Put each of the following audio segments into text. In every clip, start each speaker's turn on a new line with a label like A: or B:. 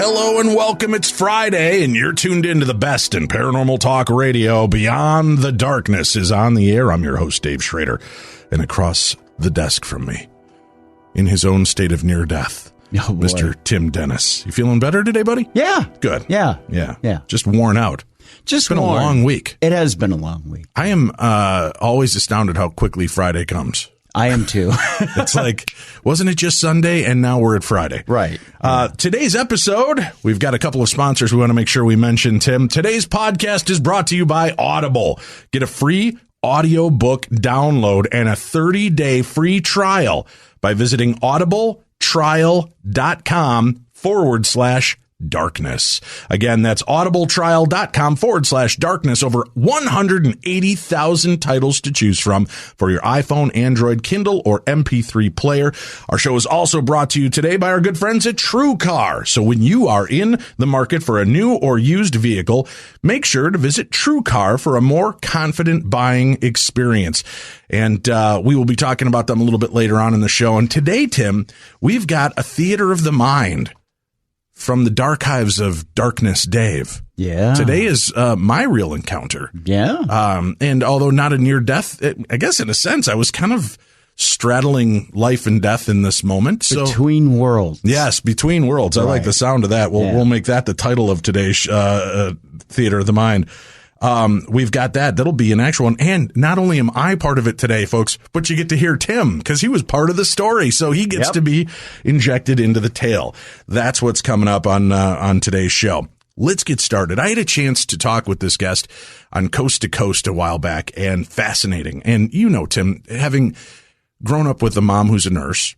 A: Hello and welcome. It's Friday, and you're tuned into the best in paranormal talk radio. Beyond the Darkness is on the air. I'm your host, Dave Schrader, and across the desk from me, in his own state of near death, Mr. Tim Dennis. You feeling better today, buddy?
B: Yeah.
A: Good.
B: Yeah.
A: Just worn out. It's been a long week.
B: It has been a long week.
A: I am always astounded how quickly Friday comes.
B: I am too.
A: It's like, wasn't it just Sunday? And now we're at Friday.
B: Right.
A: Today's episode, we've got a couple of sponsors we want to make sure we mention, Tim. Today's podcast is brought to you by Audible. Get a free audiobook download and a 30-day free trial by visiting audibletrial.com/darkness. Again, that's audibletrial.com/darkness. Over 180,000 titles to choose from for your iPhone, Android, Kindle, or MP3 player. Our show is also brought to you today by our good friends at TrueCar. So when you are in the market for a new or used vehicle, make sure to visit TrueCar for a more confident buying experience. And we will be talking about them a little bit later on in the show. And today, Tim, we've got a theater of the mind from the Darkhives of Darkness, Dave.
B: Yeah.
A: Today is my real encounter.
B: Yeah.
A: And although not a near death, I guess in a sense, I was kind of straddling life and death in this moment.
B: Between worlds.
A: Yes, between worlds. I like the sound of that. We'll make that the title of today's Theater of the Mind. We've got that. That'll be an actual one. And not only am I part of it today, folks, but you get to hear Tim because he was part of the story. So he gets to be injected into the tale. That's what's coming up on today's show. Let's get started. I had a chance to talk with this guest on Coast to Coast a while back, and fascinating. And you know, Tim, having grown up with a mom who's a nurse,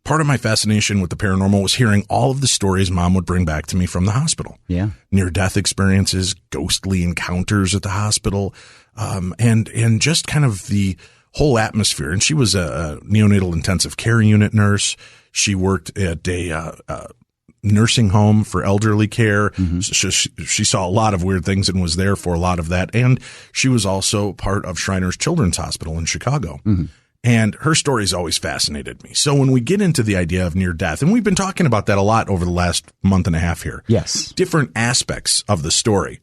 A: part of my fascination with the paranormal was hearing all of the stories Mom would bring back to me from the hospital.
B: Yeah.
A: Near-death experiences, ghostly encounters at the hospital, and just kind of the whole atmosphere. And she was a neonatal intensive care unit nurse. She worked at a nursing home for elderly care. She saw a lot of weird things and was there for a lot of that. And she was also part of Shriners Children's Hospital in Chicago. And her stories always fascinated me. So when we get into the idea of near death, and we've been talking about that a lot over the last month and a half here.
B: Yes.
A: Different aspects of the story.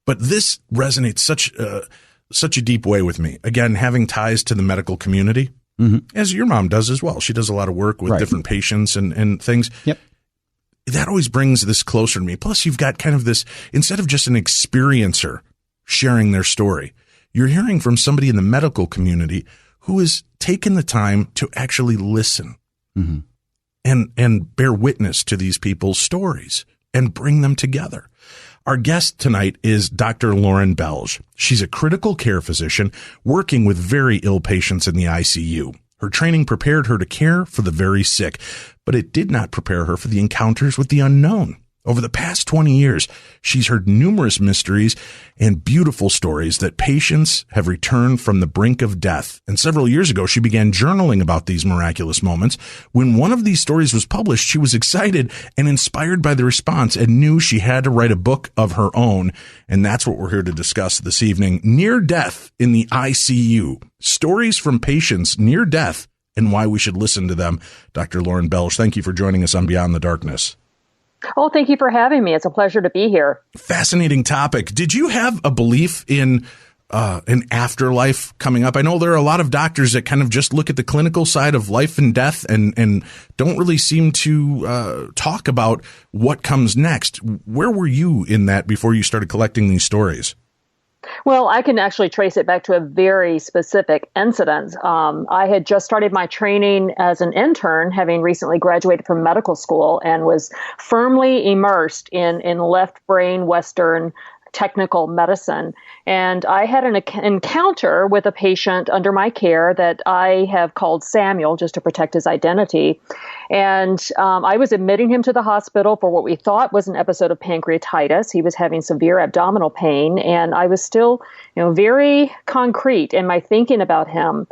A: But this resonates such a deep way with me. Again, having ties to the medical community, as your mom does as well. She does a lot of work with different patients and things.
B: Yep.
A: That always brings this closer to me. Plus, you've got kind of this, instead of just an experiencer sharing their story, you're hearing from somebody in the medical community who has taken the time to actually listen and bear witness to these people's stories and bring them together. Our guest tonight is Dr. Laurin Bellg. She's a critical care physician working with very ill patients in the ICU. Her training prepared her to care for the very sick, but it did not prepare her for the encounters with the unknown. Over the past 20 years, she's heard numerous mysteries and beautiful stories that patients have returned from the brink of death. And several years ago, she began journaling about these miraculous moments. When one of these stories was published, she was excited and inspired by the response and knew she had to write a book of her own. And that's what we're here to discuss this evening. Near death in the ICU. Stories from patients near death and why we should listen to them. Dr. Laurin Bellg, thank you for joining us on Beyond the Darkness.
C: Oh, thank you for having me. It's a pleasure to be here.
A: Fascinating topic. Did you have a belief in an afterlife coming up? I know there are a lot of doctors that kind of just look at the clinical side of life and death and don't really seem to talk about what comes next. Where were you in that before you started collecting these stories?
C: Well, I can actually trace it back to a very specific incident. I had just started my training as an intern, having recently graduated from medical school, and was firmly immersed in left brain Western technical medicine. And I had an encounter with a patient under my care that I have called Samuel just to protect his identity. And I was admitting him to the hospital for what we thought was an episode of pancreatitis. He was having severe abdominal pain, and I was still, very concrete in my thinking about him.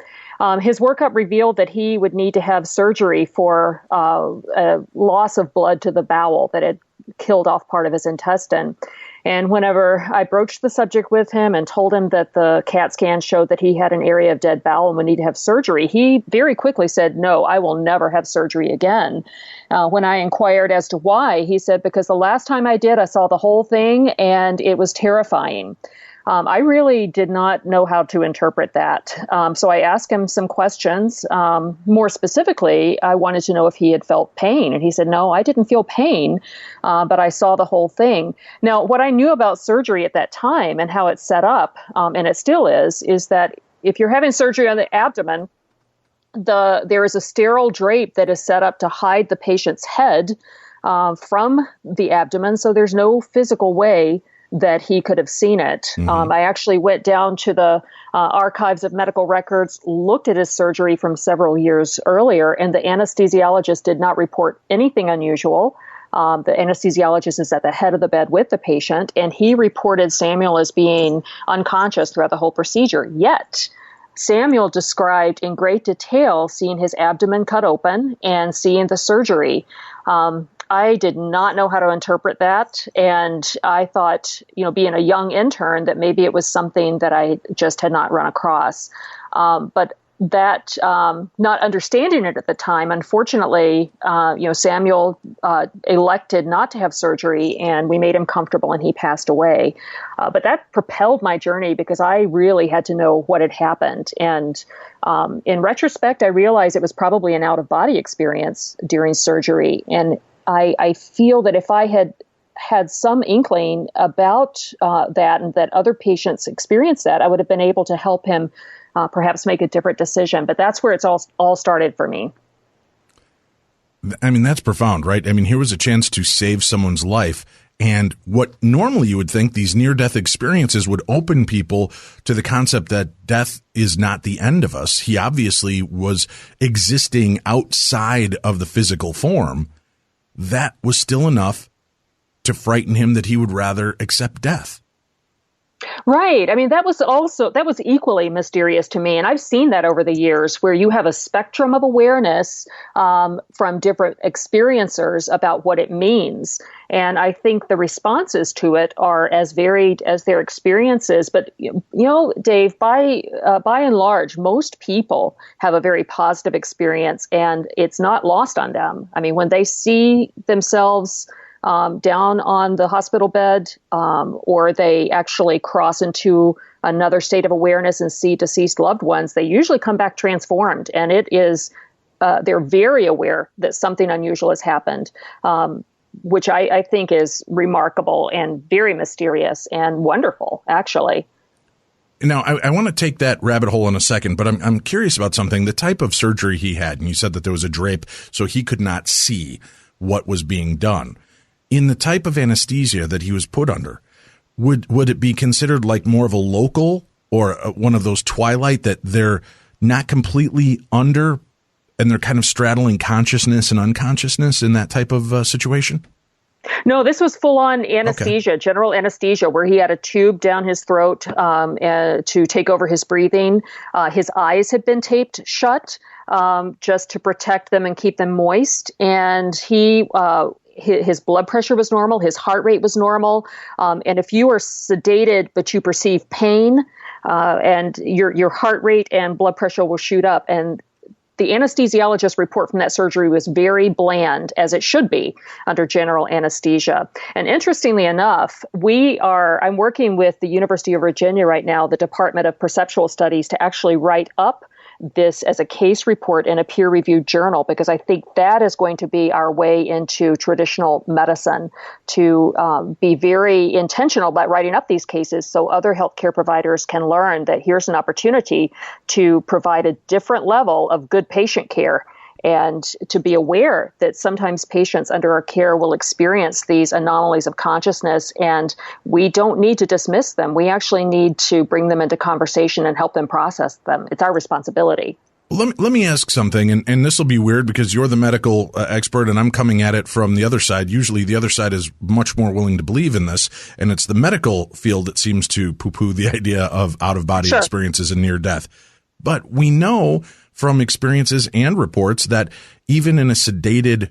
C: His workup revealed that he would need to have surgery for a loss of blood to the bowel that had killed off part of his intestine. And whenever I broached the subject with him and told him that the CAT scan showed that he had an area of dead bowel and would need to have surgery, he very quickly said, "No, I will never have surgery again." When I inquired as to why, he said, "Because the last time I did, I saw the whole thing and it was terrifying." I really did not know how to interpret that. So I asked him some questions. More specifically, I wanted to know if he had felt pain. And he said, "No, I didn't feel pain, but I saw the whole thing." Now, what I knew about surgery at that time and how it's set up, and it still is that if you're having surgery on the abdomen, there is a sterile drape that is set up to hide the patient's head from the abdomen. So there's no physical way that he could have seen it. Mm-hmm. I actually went down to the archives of medical records, looked at his surgery from several years earlier, and the anesthesiologist did not report anything unusual. The anesthesiologist is at the head of the bed with the patient, and he reported Samuel as being unconscious throughout the whole procedure. Yet, Samuel described in great detail seeing his abdomen cut open and seeing the surgery. I did not know how to interpret that. And I thought, being a young intern, that maybe it was something that I just had not run across. But that, not understanding it at the time, unfortunately, Samuel elected not to have surgery, and we made him comfortable and he passed away. But that propelled my journey because I really had to know what had happened. And in retrospect, I realized it was probably an out-of-body experience during surgery. And I feel that if I had some inkling about that and that other patients experienced that, I would have been able to help him perhaps make a different decision. But that's where it's all started for me.
A: I mean, that's profound, right? I mean, here was a chance to save someone's life. And what normally you would think these near-death experiences would open people to the concept that death is not the end of us. He obviously was existing outside of the physical form. That was still enough to frighten him that he would rather accept death.
C: Right. I mean, that was equally mysterious to me. And I've seen that over the years where you have a spectrum of awareness from different experiencers about what it means. And I think the responses to it are as varied as their experiences. But, Dave, by and large, most people have a very positive experience, and it's not lost on them. I mean, when they see themselves down on the hospital bed, or they actually cross into another state of awareness and see deceased loved ones, they usually come back transformed. And it is, they're very aware that something unusual has happened, which I think is remarkable and very mysterious and wonderful, actually.
A: Now, I want to take that rabbit hole in a second, but I'm curious about something. The type of surgery he had, and you said that there was a drape so he could not see what was being done. In the type of anesthesia that he was put under, would it be considered like more of a local or one of those twilight that they're not completely under and they're kind of straddling consciousness and unconsciousness in that type of situation?
C: No, this was full-on anesthesia, general anesthesia, where he had a tube down his throat to take over his breathing. His eyes had been taped shut just to protect them and keep them moist. And his blood pressure was normal. His heart rate was normal. And if you are sedated, but you perceive pain, and your heart rate and blood pressure will shoot up. And the anesthesiologist report from that surgery was very bland, as it should be under general anesthesia. And interestingly enough, I'm working with the University of Virginia right now, the Department of Perceptual Studies, to actually write up this as a case report in a peer-reviewed journal, because I think that is going to be our way into traditional medicine, to be very intentional about writing up these cases so other healthcare providers can learn that here's an opportunity to provide a different level of good patient care. and to be aware that sometimes patients under our care will experience these anomalies of consciousness, and we don't need to dismiss them. We actually need to bring them into conversation and help them process them. It's our responsibility.
A: Let me ask something, and this will be weird because you're the medical expert and I'm coming at it from the other side. Usually the other side is much more willing to believe in this, and it's the medical field that seems to poo-poo the idea of out-of-body
C: Sure.
A: experiences and near death. But we know from experiences and reports that even in a sedated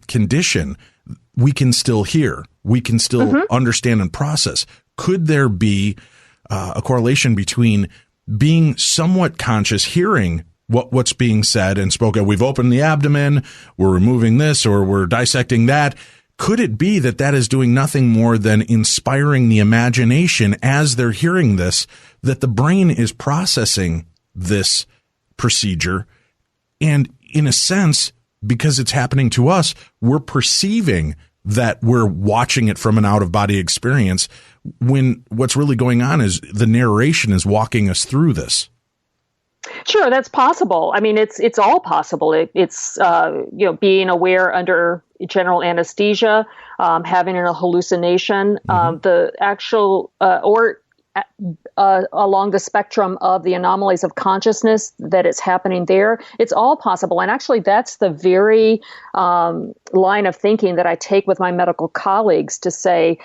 A: condition, we can still hear, we can still understand and process. Could there be a correlation between being somewhat conscious, hearing what's being said and spoken? We've opened the abdomen, we're removing this, or we're dissecting that. Could it be that that is doing nothing more than inspiring the imagination as they're hearing this, that the brain is processing this procedure? And in a sense, because it's happening to us, we're perceiving that we're watching it from an out-of-body experience, when what's really going on is the narration is walking us through this.
C: Sure, that's possible. I mean, it's all possible. It's being aware under general anesthesia, having a hallucination, the actual or along the spectrum of the anomalies of consciousness that it's happening there. It's all possible. And actually, that's the very line of thinking that I take with my medical colleagues to say,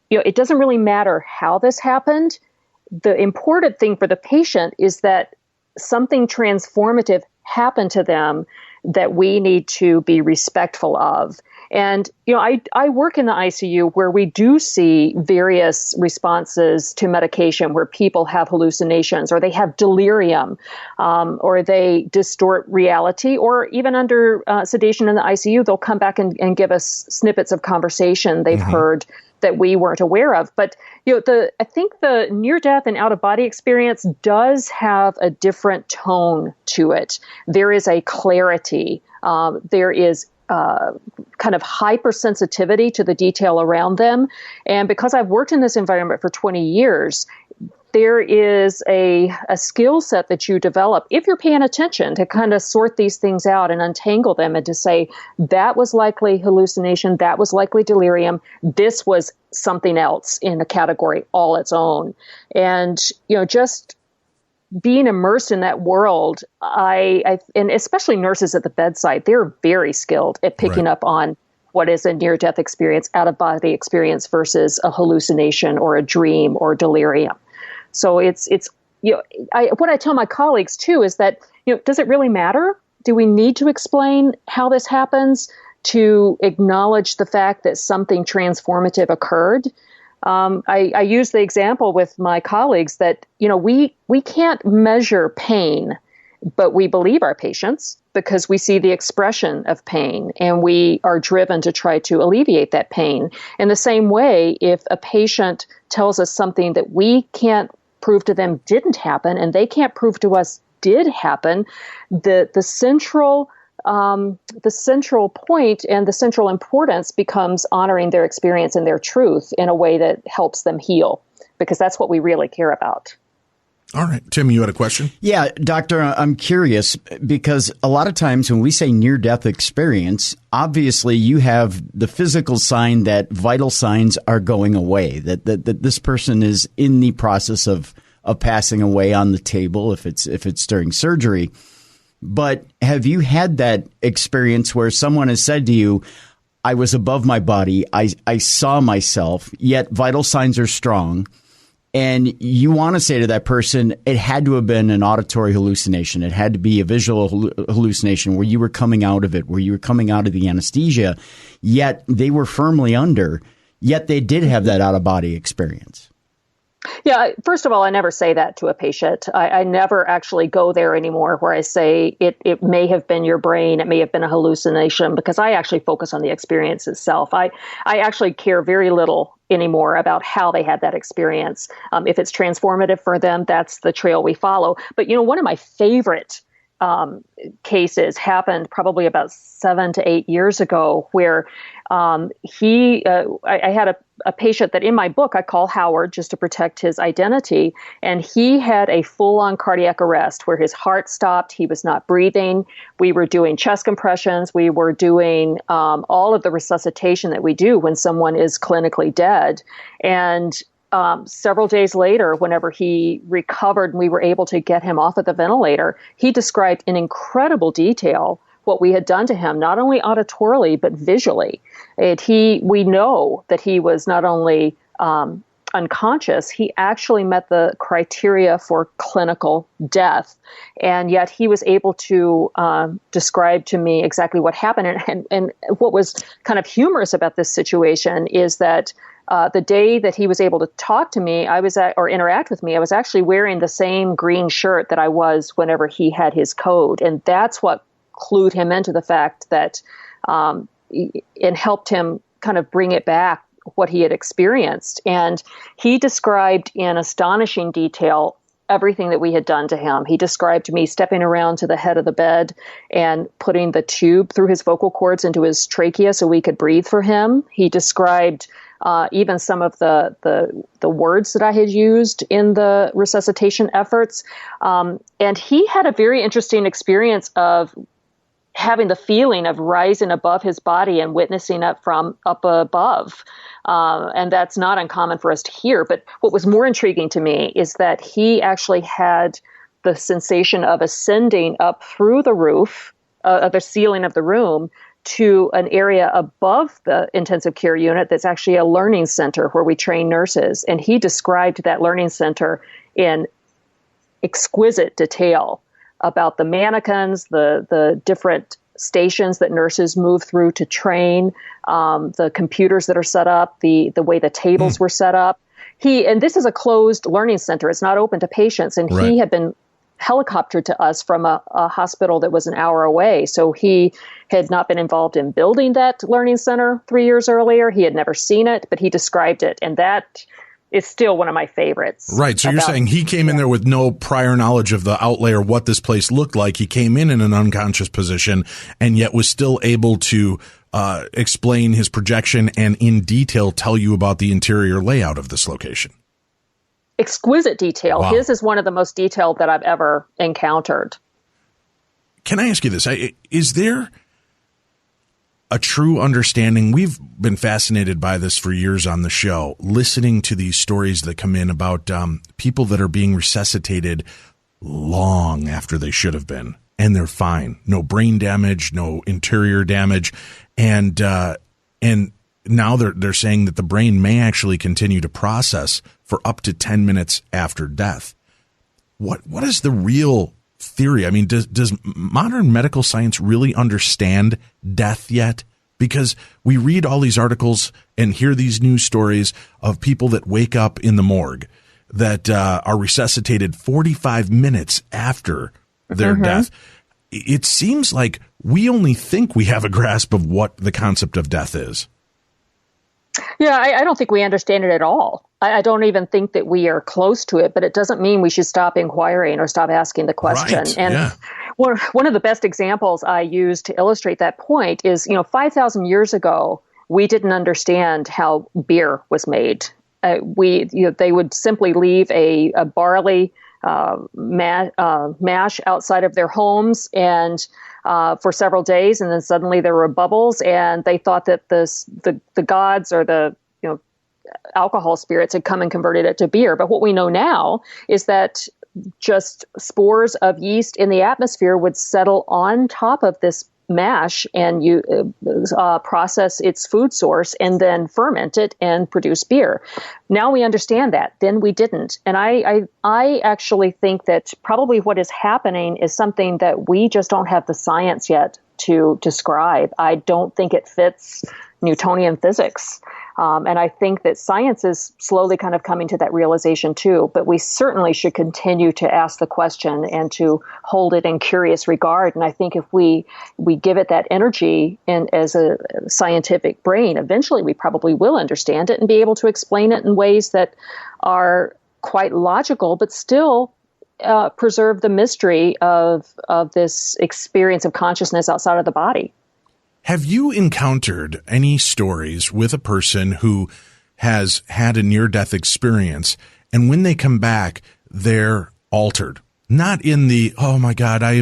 C: it doesn't really matter how this happened. The important thing for the patient is that something transformative happened to them that we need to be respectful of. And, I work in the ICU where we do see various responses to medication where people have hallucinations or they have delirium, or they distort reality, or even under sedation in the ICU, they'll come back and give us snippets of conversation they've heard that we weren't aware of. But, I think the near-death and out-of-body experience does have a different tone to it. There is a clarity. There is kind of hypersensitivity to the detail around them. And because I've worked in this environment for 20 years, there is a skill set that you develop if you're paying attention to kind of sort these things out and untangle them and to say, that was likely hallucination, that was likely delirium, this was something else in a category all its own. And, just being immersed in that world, and especially nurses at the bedside, they're very skilled at picking up on what is a near-death experience, out-of-body experience versus a hallucination or a dream or delirium. So it's what I tell my colleagues too is that, does it really matter? Do we need to explain how this happens to acknowledge the fact that something transformative occurred? I use the example with my colleagues that, we can't measure pain, but we believe our patients because we see the expression of pain and we are driven to try to alleviate that pain. In the same way, if a patient tells us something that we can't prove to them didn't happen and they can't prove to us did happen, the central point and the central importance becomes honoring their experience and their truth in a way that helps them heal, because that's what we really care about.
A: All right. Tim, you had a question?
B: Yeah, doctor, I'm curious because a lot of times when we say near-death experience, obviously you have the physical sign that vital signs are going away, that this person is in the process of passing away on the table if it's during surgery. But have you had that experience where someone has said to you, I was above my body, I saw myself, yet vital signs are strong, and you want to say to that person, it had to have been an auditory hallucination. It had to be a visual hallucination where you were coming out of it, where you were coming out of the anesthesia, yet they were firmly under, yet they did have that out-of-body experience.
C: Yeah, first of all, I never say that to a patient. I never actually go there anymore where I say it may have been your brain, it may have been a hallucination, because I actually focus on the experience itself. I actually care very little anymore about how they had that experience. If it's transformative for them, that's the trail we follow. But, one of my favorite cases happened probably about 7 to 8 years ago, where I had a patient that in my book I call Howard just to protect his identity, and he had a full-on cardiac arrest where his heart stopped, he was not breathing. We were doing chest compressions, we were doing all of the resuscitation that we do when someone is clinically dead, and several days later, whenever he recovered and we were able to get him off of the ventilator, he described in incredible detail what we had done to him, not only auditorily, but visually. We know that he was not only unconscious, he actually met the criteria for clinical death. And yet he was able to describe to me exactly what happened. And what was kind of humorous about this situation is that the day that he was able to talk to me, or interact with me, I was actually wearing the same green shirt that I was whenever he had his code. And that's what clued him into the fact that, and helped him kind of bring it back, what he had experienced. And he described in astonishing detail everything that we had done to him. He described me stepping around to the head of the bed and putting the tube through his vocal cords into his trachea so we could breathe for him. He described even some of the words that I had used in the resuscitation efforts. And he had a very interesting experience of having the feeling of rising above his body and witnessing it from up above. And that's not uncommon for us to hear. But what was more intriguing to me is that he actually had the sensation of ascending up through the roof of the ceiling of the room to an area above the intensive care unit that's actually a learning center where we train nurses. And he described that learning center in exquisite detail about the mannequins, the different stations that nurses move through to train, the computers that are set up, the way the tables were set up. And this is a closed learning center. It's not open to patients. And he had been helicoptered to us from a hospital that was an hour away. So he had not been involved in building that learning center 3 years earlier. He had never seen it, but he described it. And that is still one of my favorites.
A: Right. So you're saying he came in there with no prior knowledge of the outlay or what this place looked like. He came in an unconscious position and yet was still able to explain his projection and in detail tell you about the interior layout of this location.
C: Exquisite detail.
A: Wow.
C: His is one of the most detailed that I've ever encountered.
A: Can I ask you this? Is there a true understanding? We've been fascinated by this for years on the show, listening to these stories that come in about people that are being resuscitated long after they should have been, and they're fine. No brain damage, no interior damage. And now they're saying that the brain may actually continue to process for up to 10 minutes after death. What is the real theory? I mean, does modern medical science really understand death yet? Because we read all these articles and hear these news stories of people that wake up in the morgue that are resuscitated 45 minutes after their death. It seems like we only think we have a grasp of what the concept of death is.
C: Yeah, I don't think we understand it at all. I don't even think that we are close to it, but it doesn't mean we should stop inquiring or stop asking the question.
A: Right,
C: and
A: yeah.
C: One of the best examples I use to illustrate that point is, 5,000 years ago, we didn't understand how beer was made. They would simply leave a barley mash outside of their homes and for several days, and then suddenly there were bubbles, and they thought that the gods or the alcohol spirits had come and converted it to beer. But what we know now is that just spores of yeast in the atmosphere would settle on top of this mash, and you process its food source and then ferment it and produce beer. Now we understand that. Then we didn't. And I actually think that probably what is happening is something that we just don't have the science yet to describe. I don't think it fits Newtonian physics. And I think that science is slowly kind of coming to that realization too. But we certainly should continue to ask the question and to hold it in curious regard. And I think if we give it that energy and as a scientific brain, eventually we probably will understand it and be able to explain it in ways that are quite logical, but still preserve the mystery of this experience of consciousness outside of the body.
A: Have you encountered any stories with a person who has had a near-death experience, and when they come back, they're altered? Not in the, oh my God, I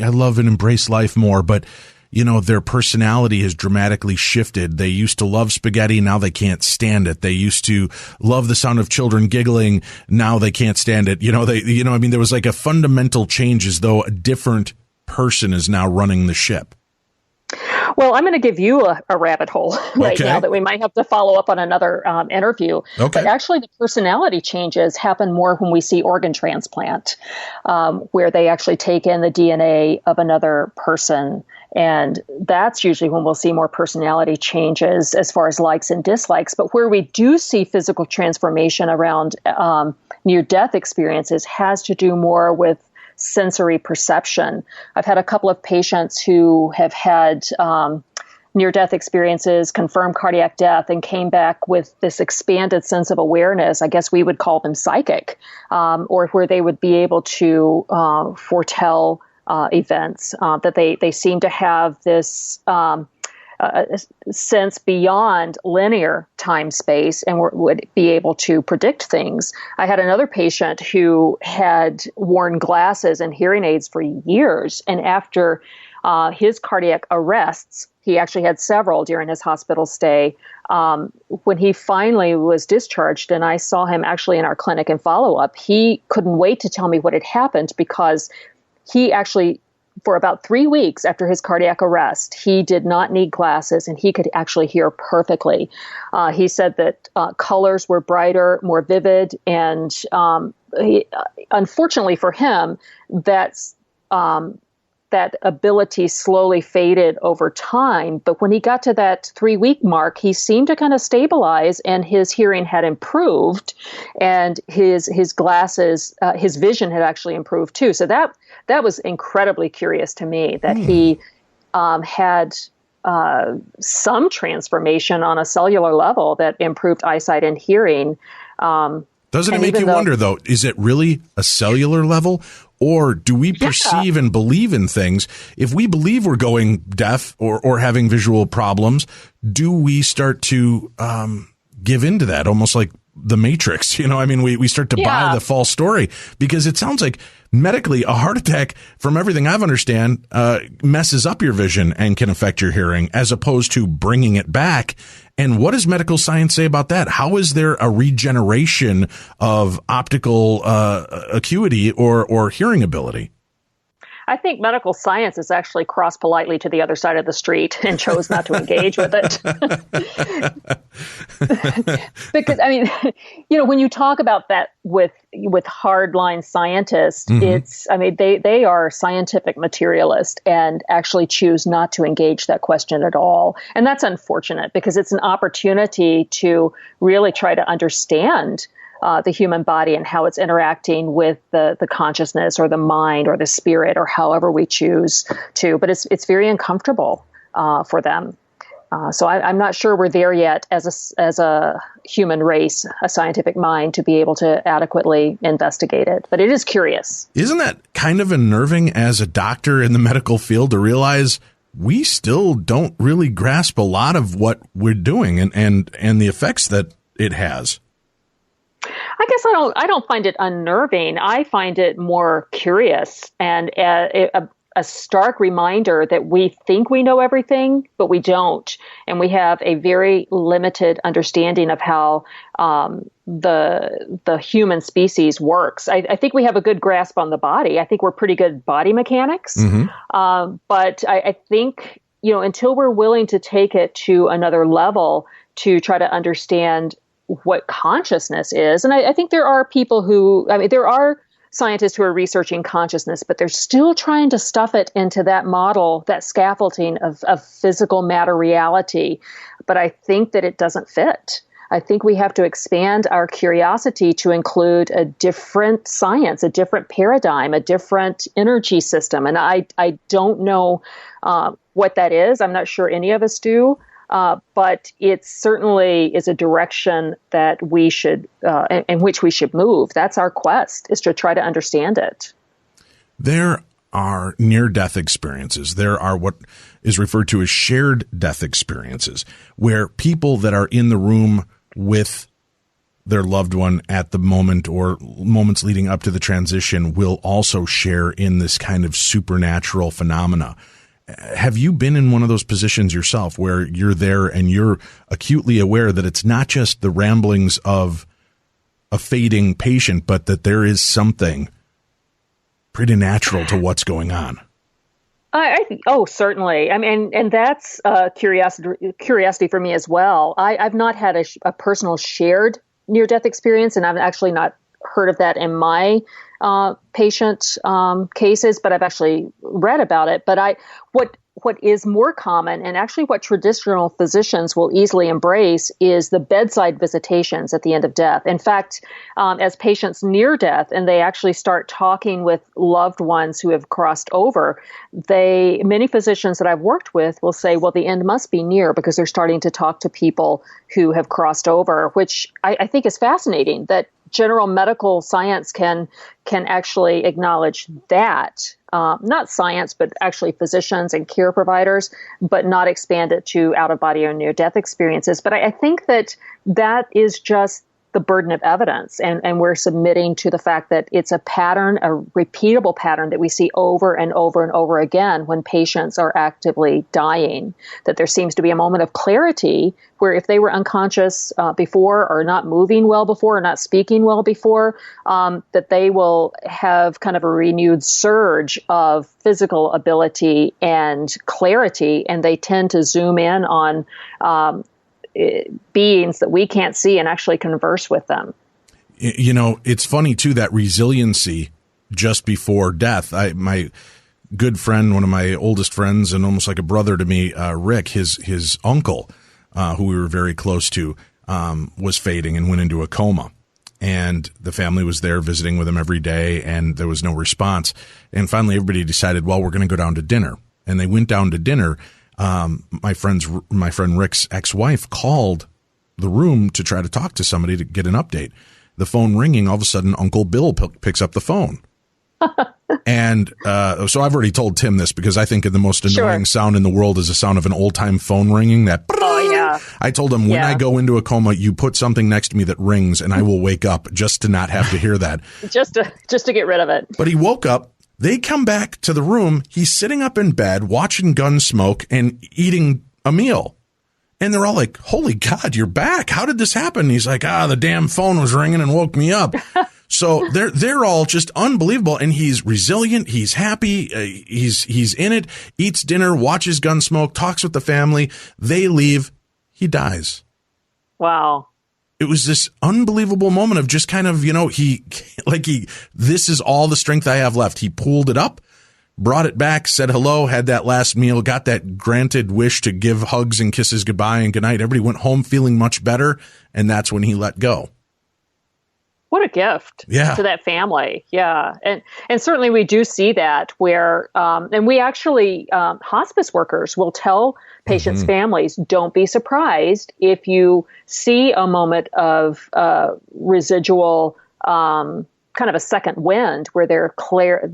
A: love and embrace life more, but their personality has dramatically shifted. They used to love spaghetti. Now they can't stand it. They used to love the sound of children giggling. Now they can't stand it. There was like a fundamental change, as though a different person is now running the ship.
C: Well, I'm going to give you a rabbit hole right now that we might have to follow up on another interview.
A: Okay.
C: But actually, the personality changes happen more when we see organ transplant, where they actually take in the DNA of another person. And that's usually when we'll see more personality changes as far as likes and dislikes. But where we do see physical transformation around near-death experiences has to do more with sensory perception. I've had a couple of patients who have had near-death experiences, confirmed cardiac death, and came back with this expanded sense of awareness. I guess we would call them psychic, or where they would be able to foretell events, that they seem to have this sense beyond linear time space and would be able to predict things. I had another patient who had worn glasses and hearing aids for years, and after his cardiac arrests, he actually had several during his hospital stay. When he finally was discharged, and I saw him actually in our clinic in follow-up, he couldn't wait to tell me what had happened, because he actually, for about 3 weeks after his cardiac arrest, he did not need glasses, and he could actually hear perfectly. He said that colors were brighter, more vivid, and unfortunately for him, that ability slowly faded over time. But when he got to that 3-week mark, he seemed to kind of stabilize, and his hearing had improved, and his glasses, his vision had actually improved too. So that was incredibly curious to me, that he had some transformation on a cellular level that improved eyesight and hearing.
A: Doesn't it make you wonder, though, is it really a cellular level? Or do we perceive and believe in things? If we believe we're going deaf or having visual problems, do we start to give into that, almost like the Matrix? We start to buy the false story, because it sounds like medically a heart attack, from everything I've understand, messes up your vision and can affect your hearing, as opposed to bringing it back. And what does medical science say about that? How is there a regeneration of optical acuity or hearing ability?
C: I think medical science has actually crossed politely to the other side of the street and chose not to engage with it. Because, when you talk about that with hardline scientists, they are scientific materialists and actually choose not to engage that question at all. And that's unfortunate, because it's an opportunity to really try to understand the human body and how it's interacting with the consciousness or the mind or the spirit, or however we choose to. But it's very uncomfortable for them. So I'm not sure we're there yet as a human race, a scientific mind, to be able to adequately investigate it. But it is curious. Isn't
A: that kind of unnerving as a doctor in the medical field, to realize we still don't really grasp a lot of what we're doing and the effects that it has?
C: I guess I don't find it unnerving. I find it more curious, and a stark reminder that we think we know everything, but we don't. And we have a very limited understanding of how the human species works. I think we have a good grasp on the body. I think we're pretty good body mechanics. But I think, until we're willing to take it to another level to try to understand what consciousness is. And I think there are people there are scientists who are researching consciousness, but they're still trying to stuff it into that model, that scaffolding of physical matter reality. But I think that it doesn't fit. I think we have to expand our curiosity to include a different science, a different paradigm, a different energy system. And I don't know what that is. I'm not sure any of us do. But it certainly is a direction that we should, in which we should move. That's our quest, is to try to understand it.
A: There are near-death experiences. There are what is referred to as shared death experiences, where people that are in the room with their loved one at the moment or moments leading up to the transition will also share in this kind of supernatural phenomena. Have you been in one of those positions yourself where you're there and you're acutely aware that it's not just the ramblings of a fading patient, but that there is something pretty natural to what's going on?
C: Certainly. I mean, and that's curiosity for me as well. I've not had a personal shared near-death experience, and I've actually not heard of that in my patient cases, but I've actually read about it. But what is more common, and actually what traditional physicians will easily embrace, is the bedside visitations at the end of death. In fact, as patients near death and they actually start talking with loved ones who have crossed over, many physicians that I've worked with will say, well, the end must be near, because they're starting to talk to people who have crossed over, which I think is fascinating, that general medical science can actually acknowledge that. Not science, but actually physicians and care providers, but not expand it to out-of-body or near-death experiences. But I think that is just the burden of evidence, and we're submitting to the fact that it's a pattern, a repeatable pattern that we see over and over and over again when patients are actively dying, that there seems to be a moment of clarity where if they were unconscious before, or not moving well before, or not speaking well before, that they will have kind of a renewed surge of physical ability and clarity, and they tend to zoom in on beings that we can't see and actually converse with them.
A: You know, it's funny too, that resiliency just before death. My good friend, one of my oldest friends and almost like a brother to me, Rick, his uncle, who we were very close to, was fading and went into a coma. And the family was there visiting with him every day, and there was no response. And finally everybody decided, well, we're going to go down to dinner. And they went down to dinner. My friend Rick's ex-wife called the room to try to talk to somebody to get an update. The phone ringing, all of a sudden, Uncle Bill picks up the phone. And so I've already told Tim this, because I think the most annoying sound in the world is the sound of an old-time phone ringing. That. Oh, yeah. I told him, when I go into a coma, you put something next to me that rings, and I will wake up just to not have to hear that. just to get rid of it. But he woke up. They come back to the room. He's sitting up in bed, watching Gunsmoke and eating a meal. And they're all like, holy God, you're back. How did this happen? He's like, the damn phone was ringing and woke me up. So they're all just unbelievable. And he's resilient. He's happy. He's in it, eats dinner, watches Gunsmoke, talks with the family. They leave. He dies. Wow. It was this unbelievable moment of just kind of, this is all the strength I have left. He pulled it up, brought it back, said hello, had that last meal, got that granted wish to give hugs and kisses goodbye and goodnight. Everybody went home feeling much better, and that's when he let go. What a gift to that family. Yeah. And certainly we do see that where, and we actually, hospice workers will tell patients' families, don't be surprised if you see a moment of residual, kind of a second wind where they're clear,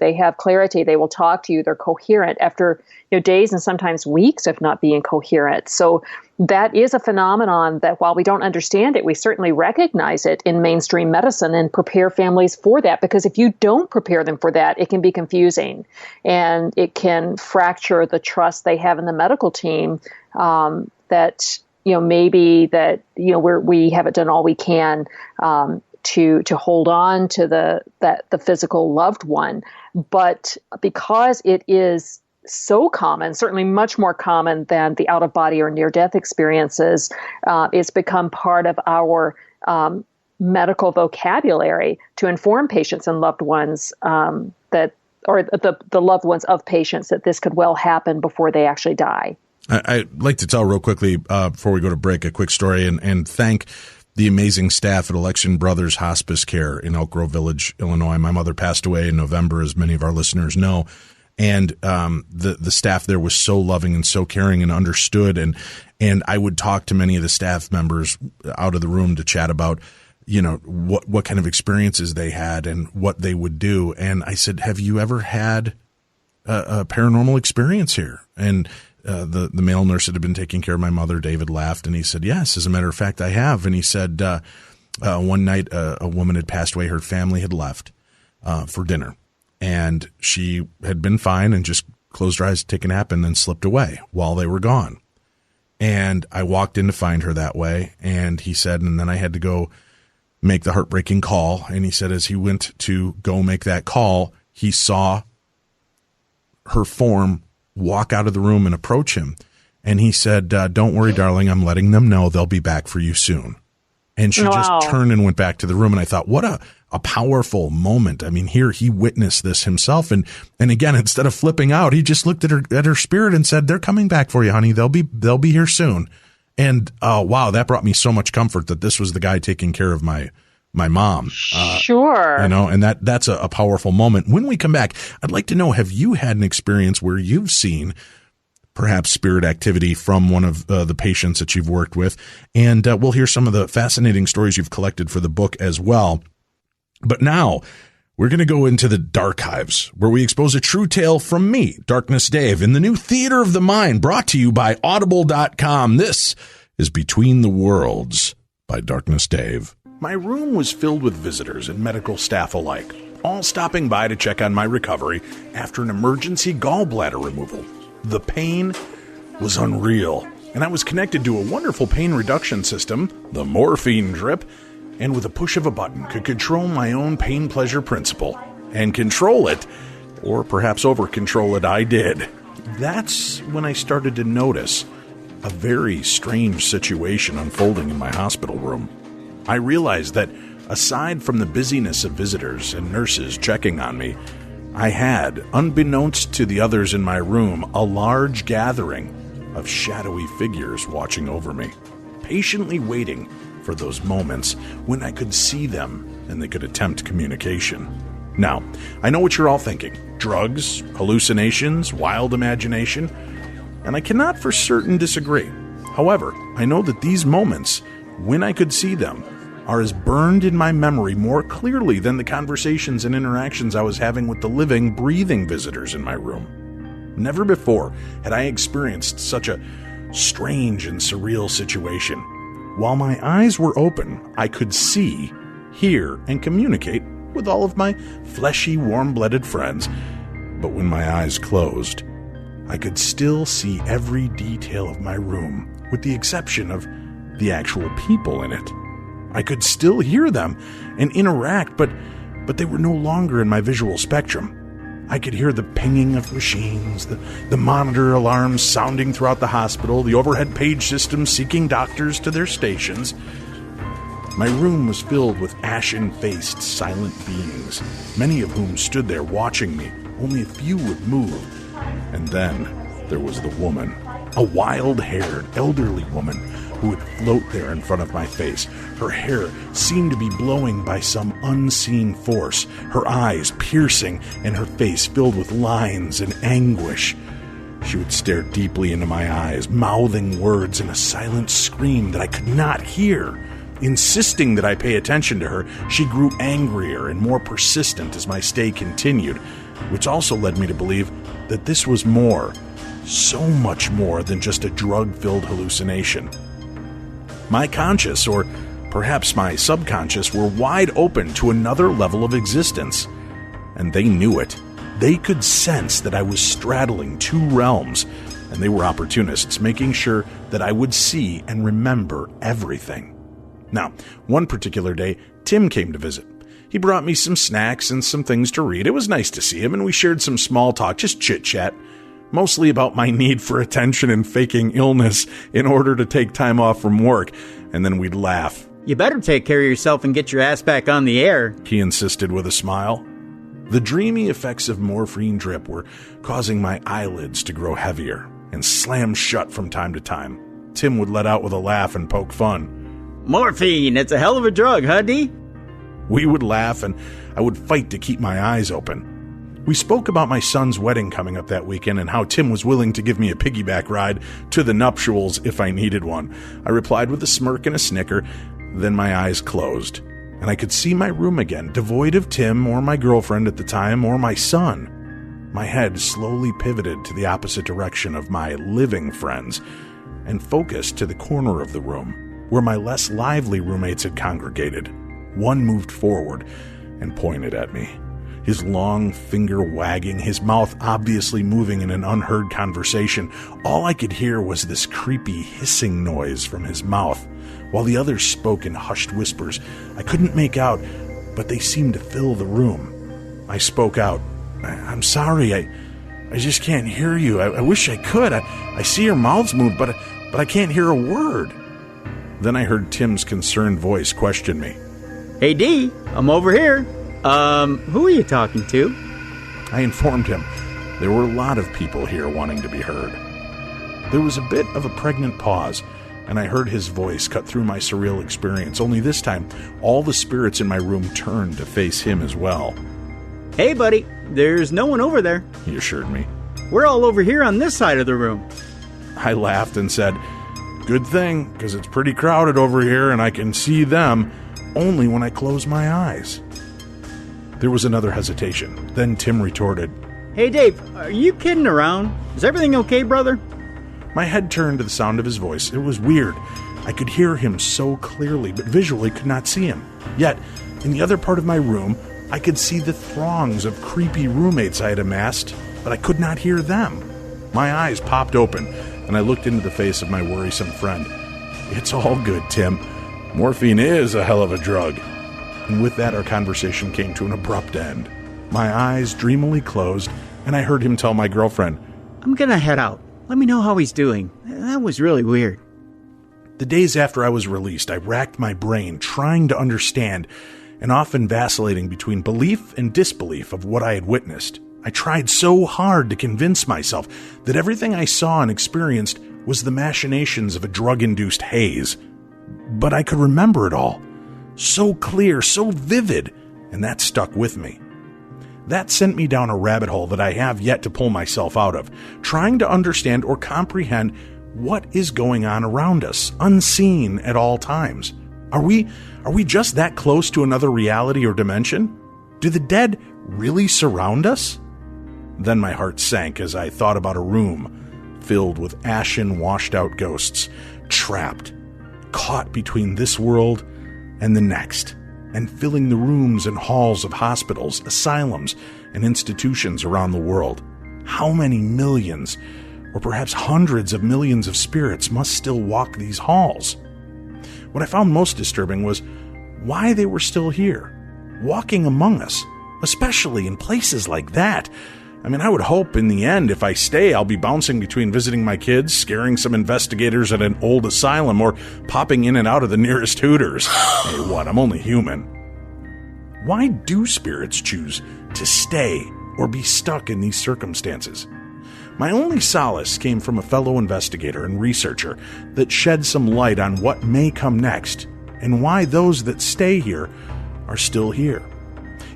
A: they have clarity, they will talk to you, they're coherent after days and sometimes weeks of not being coherent. So that is a phenomenon that, while we don't understand it, we certainly recognize it in mainstream medicine and prepare families for that. Because if you don't prepare them for that, it can be confusing and it can fracture the trust they have in the medical team, that, maybe that, we haven't done all we can, to hold on to the physical loved one. But because it is so common, certainly much more common than the out-of-body or near-death experiences, it's become part of our medical vocabulary to inform patients and loved ones the loved ones of patients that this could well happen before they actually die. I'd like to tell real quickly before we go to break a quick story and thank the amazing staff at Election Brothers Hospice Care in Elk Grove Village, Illinois. My mother passed away in November, as many of our listeners know. And the staff there was so loving and so caring and understood. And I would talk to many of the staff members out of the room to chat about, what kind of experiences they had and what they would do. And I said, have you ever had a paranormal experience here? And the male nurse that had been taking care of my mother, David, laughed, and he said, yes, as a matter of fact, I have. And he said, one night a woman had passed away. Her family had left for dinner, and she had been fine and just closed her eyes, take a nap, and then slipped away while they were gone. And I walked in to find her that way. And he said, and then I had to go make the heartbreaking call. And he said, as he went to go make that call, he saw her form walk out of the room and approach him. And he said, don't worry, darling, I'm letting them know they'll be back for you soon. And she just turned and went back to the room. And I thought, what a powerful moment. I mean, here he witnessed this himself. And again, instead of flipping out, he just looked at her spirit and said, they're coming back for you, honey. They'll be here soon. And wow, that brought me so much comfort that this was the guy taking care of my mom.
C: Sure.
A: And that's a powerful moment. When we come back, I'd like to know, have you had an experience where you've seen perhaps spirit activity from one of the patients that you've worked with? And we'll hear some of the fascinating stories you've collected for the book as well. But now we're going to go into the Darkhives, where we expose a true tale from me, Darkness Dave, in the new Theater of the Mind, brought to you by Audible.com. This is Between the Worlds by Darkness Dave. My room was filled with visitors and medical staff alike, all stopping by to check on my recovery after an emergency gallbladder removal. The pain was unreal, and I was connected to a wonderful pain reduction system, the morphine drip, and with a push of a button could control my own pain-pleasure principle. And control it, or perhaps over-control it, I did. That's when I started to notice a very strange situation unfolding in my hospital room. I realized that aside from the busyness of visitors and nurses checking on me, I had, unbeknownst to the others in my room, a large gathering of shadowy figures watching over me, patiently waiting for those moments when I could see them and they could attempt communication. Now, I know what you're all thinking. Drugs, hallucinations, wild imagination, and I cannot for certain disagree. However, I know that these moments, when I could see them, are as burned in my memory more clearly than the conversations and interactions I was having with the living, breathing visitors in my room. Never before had I experienced such a strange and surreal situation. While my eyes were open, I could see, hear, and communicate with all of my fleshy, warm-blooded friends. But when my eyes closed, I could still see every detail of my room, with the exception of the actual people in it. I could still hear them and interact, but they were no longer in my visual spectrum. I could hear the pinging of machines, the monitor alarms sounding throughout the hospital, the overhead page system seeking doctors to their stations. My room was filled with ashen-faced, silent beings, many of whom stood there watching me. Only a few would move. And then there was the woman, a wild-haired, elderly woman who would float there in front of my face. Her hair seemed to be blowing by some unseen force, her eyes piercing and her face filled with lines and anguish. She would stare deeply into my eyes, mouthing words in a silent scream that I could not hear. Insisting that I pay attention to her, she grew angrier and more persistent as my stay continued, which also led me to believe that this was more, so much more than just a drug-filled hallucination. My conscious, or perhaps my subconscious, were wide open to another level of existence. And they knew it. They could sense that I was straddling two realms, and they were opportunists, making sure that I would see and remember everything. Now, one particular day, Tim came to visit. He brought me some snacks and some things to read. It was nice to see him, and we shared some small talk, just chit-chat, mostly about my need for attention and faking illness in order to take time off from work, and then we'd laugh.
D: You better take care of yourself and get your ass back on the air,
A: he insisted with a smile. The dreamy effects of morphine drip were causing my eyelids to grow heavier and slam shut from time to time. Tim would let out with a laugh and poke fun.
D: Morphine, it's a hell of a drug, huh, D?
A: We would laugh, and I would fight to keep my eyes open. We spoke about my son's wedding coming up that weekend and how Tim was willing to give me a piggyback ride to the nuptials if I needed one. I replied with a smirk and a snicker. Then my eyes closed, and I could see my room again, devoid of Tim or my girlfriend at the time or my son. My head slowly pivoted to the opposite direction of my living friends and focused to the corner of the room where my less lively roommates had congregated. One moved forward and pointed at me, his long finger wagging, his mouth obviously moving in an unheard conversation. All I could hear was this creepy hissing noise from his mouth, while the others spoke in hushed whispers. I couldn't make out, but they seemed to fill the room. I spoke out. I'm sorry, I just can't hear you. I wish I could. I see your mouths move, but I can't hear a word. Then I heard Tim's concerned voice question me.
D: Hey, D, I'm over here. Who are you talking to?
A: I informed him there were a lot of people here wanting to be heard. There was a bit of a pregnant pause, and I heard his voice cut through my surreal experience, only this time all the spirits in my room turned to face him as well.
D: Hey, buddy, there's no one over there,
A: he assured me.
D: We're all over here on this side of the room.
A: I laughed and said, good thing, because it's pretty crowded over here and I can see them only when I close my eyes. There was another hesitation. Then Tim retorted,
D: Hey, Dave, are you kidding around? Is everything okay, brother?
A: My head turned to the sound of his voice. It was weird. I could hear him so clearly, but visually could not see him. Yet, in the other part of my room, I could see the throngs of creepy roommates I had amassed, but I could not hear them. My eyes popped open, and I looked into the face of my worrisome friend. It's all good, Tim. Morphine is a hell of a drug. And with that, our conversation came to an abrupt end. My eyes dreamily closed, and I heard him tell my girlfriend,
D: I'm gonna head out. Let me know how he's doing. That was really weird.
A: The days after I was released, I racked my brain trying to understand and often vacillating between belief and disbelief of what I had witnessed. I tried so hard to convince myself that everything I saw and experienced was the machinations of a drug-induced haze. But I could remember it all. So clear, so vivid, and that stuck with me. That sent me down a rabbit hole that I have yet to pull myself out of, trying to understand or comprehend what is going on around us, unseen at all times. Are we just that close to another reality or dimension? Do the dead really surround us? Then my heart sank as I thought about a room filled with ashen, washed-out ghosts, trapped, caught between this world and the next, and filling the rooms and halls of hospitals, asylums, and institutions around the world. How many millions, or perhaps hundreds of millions of spirits must still walk these halls? What I found most disturbing was why they were still here, walking among us, especially in places like that. I mean, I would hope in the end, if I stay, I'll be bouncing between visiting my kids, scaring some investigators at an old asylum, or popping in and out of the nearest Hooters. Hey, what? I'm only human. Why do spirits choose to stay or be stuck in these circumstances? My only solace came from a fellow investigator and researcher that shed some light on what may come next and why those that stay here are still here.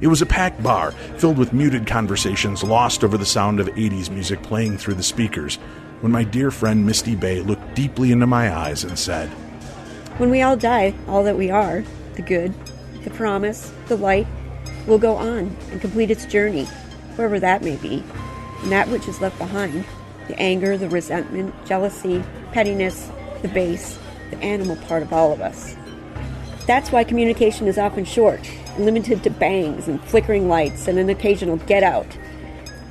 A: It was a packed bar filled with muted conversations lost over the sound of 80s music playing through the speakers when my dear friend Misty Bay looked deeply into my eyes and said,
E: When we all die, all that we are, the good, the promise, the light, will go on and complete its journey, wherever that may be. And that which is left behind, the anger, the resentment, jealousy, pettiness, the base, the animal part of all of us. That's why communication is often short, limited to bangs and flickering lights and an occasional get out,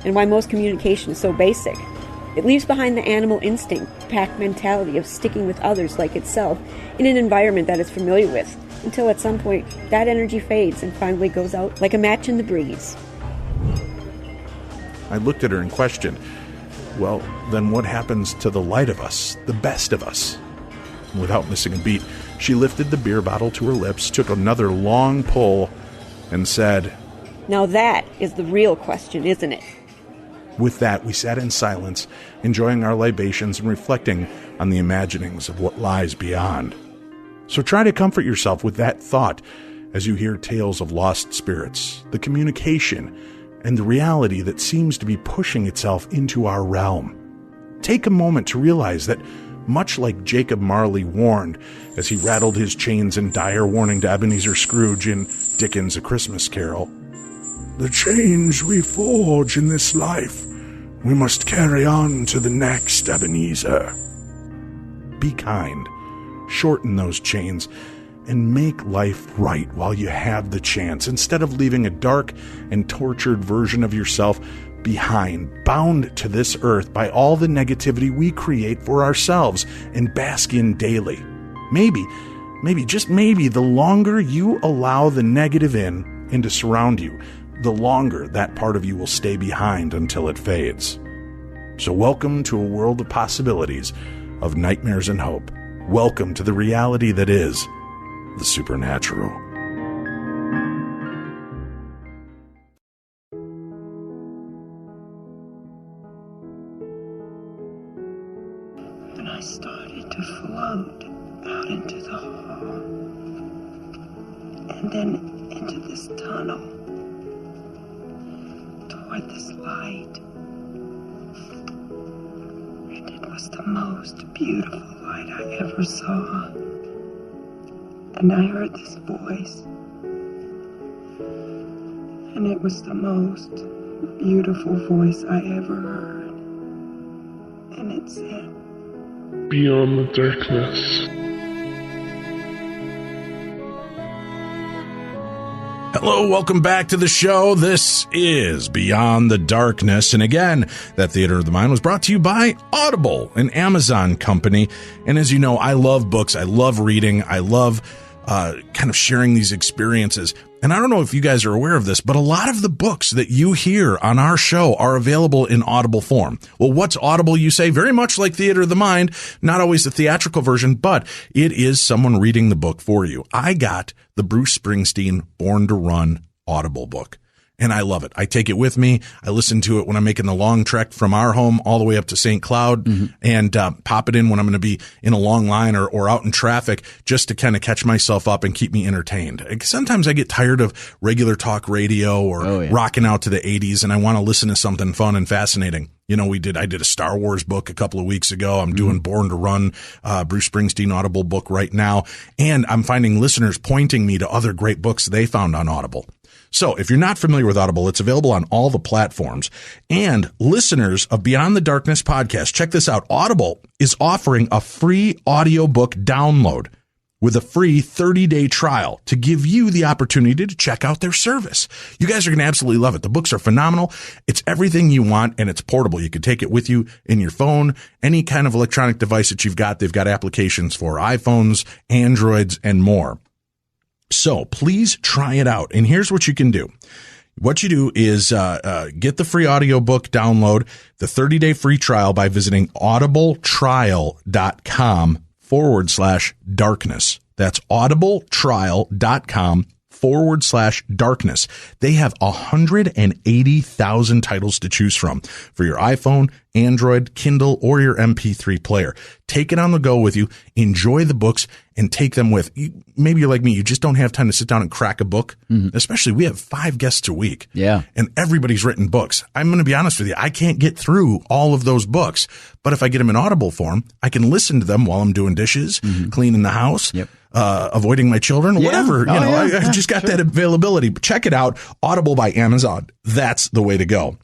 E: and why most communication is so basic. It leaves behind the animal instinct, pack mentality of sticking with others like itself in an environment that it's familiar with, until at some point that energy fades and finally goes out like a match in the breeze.
A: I looked at her and questioned, well, then what happens to the light of us, the best of us? Without missing a beat, she lifted the beer bottle to her lips, took another long pull, and said,
E: Now that is the real question, isn't it?
A: With that, we sat in silence, enjoying our libations and reflecting on the imaginings of what lies beyond. So try to comfort yourself with that thought as you hear tales of lost spirits, the communication, and the reality that seems to be pushing itself into our realm. Take a moment to realize that, much like Jacob Marley warned as he rattled his chains in dire warning to Ebenezer Scrooge in Dickens' A Christmas Carol, the change we forge in this life, we must carry on to the next, Ebenezer. Be kind, shorten those chains, and make life right while you have the chance, instead of leaving a dark and tortured version of yourself behind, bound to this earth by all the negativity we create for ourselves and bask in daily. Maybe, just maybe, the longer you allow the negative in and to surround you, the longer that part of you will stay behind until it fades. So welcome to a world of possibilities, of nightmares and hope. Welcome to the reality that is the supernatural.
F: And I started to float out into the hall, and then into this tunnel, toward this light. And it was the most beautiful light I ever saw. And I heard this voice, and it was the most beautiful voice I ever heard. And it said,
G: "Beyond the darkness."
A: Hello, welcome back to the show. This is Beyond the Darkness. And again, that Theater of the Mind was brought to you by Audible, an Amazon company. And as you know, I love books. I love reading. I love kind of sharing these experiences. And I don't know if you guys are aware of this, but a lot of the books that you hear on our show are available in Audible form. Well, what's Audible, you say? Very much like Theater of the Mind, not always the theatrical version, but it is someone reading the book for you. I got the Bruce Springsteen Born to Run Audible book, and I love it. I take it with me. I listen to it when I'm making the long trek from our home all the way up to St. Cloud, and pop it in when I'm going to be in a long line or out in traffic, just to kind of catch myself up and keep me entertained. Sometimes I get tired of regular talk radio or rocking out to the 80s, and I want to listen to something fun and fascinating. You know, I did a Star Wars book a couple of weeks ago. I'm doing Born to Run, Bruce Springsteen Audible book right now. And I'm finding listeners pointing me to other great books they found on Audible. So if you're not familiar with Audible, it's available on all the platforms. And listeners of Beyond the Darkness podcast, check this out. Audible is offering a free audiobook download with a free 30-day trial to give you the opportunity to check out their service. You guys are going to absolutely love it. The books are phenomenal. It's everything you want, and it's portable. You can take it with you in your phone, any kind of electronic device that you've got. They've got applications for iPhones, Androids, and more. So please try it out. And here's what you can do. What you do is get the free audiobook download, the 30-day free trial by visiting audibletrial.com/darkness. That's audibletrial.com/darkness. They have 180,000 titles to choose from for your iPhone, Android, Kindle, or your MP3 player. Take it on the go with you. Enjoy the books and take them with you. Maybe you're like me. You just don't have time to sit down and crack a book. Especially we have 5 guests a week.
B: Yeah.
A: And everybody's written books. I'm going to be honest with you. I can't get through all of those books. But if I get them in Audible form, I can listen to them while I'm doing dishes, cleaning the house, avoiding my children, whatever. I've just got that availability. But check it out. Audible by Amazon. That's the way to go.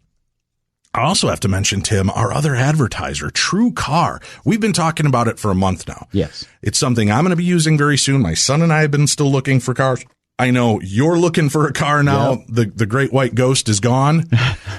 A: I also have to mention, Tim, our other advertiser, True Car. We've been talking about it for a month now.
B: Yes.
A: It's something I'm going to be using very soon. My son and I have been still looking for cars. I know you're looking for a car now. Yep. The great white ghost is gone,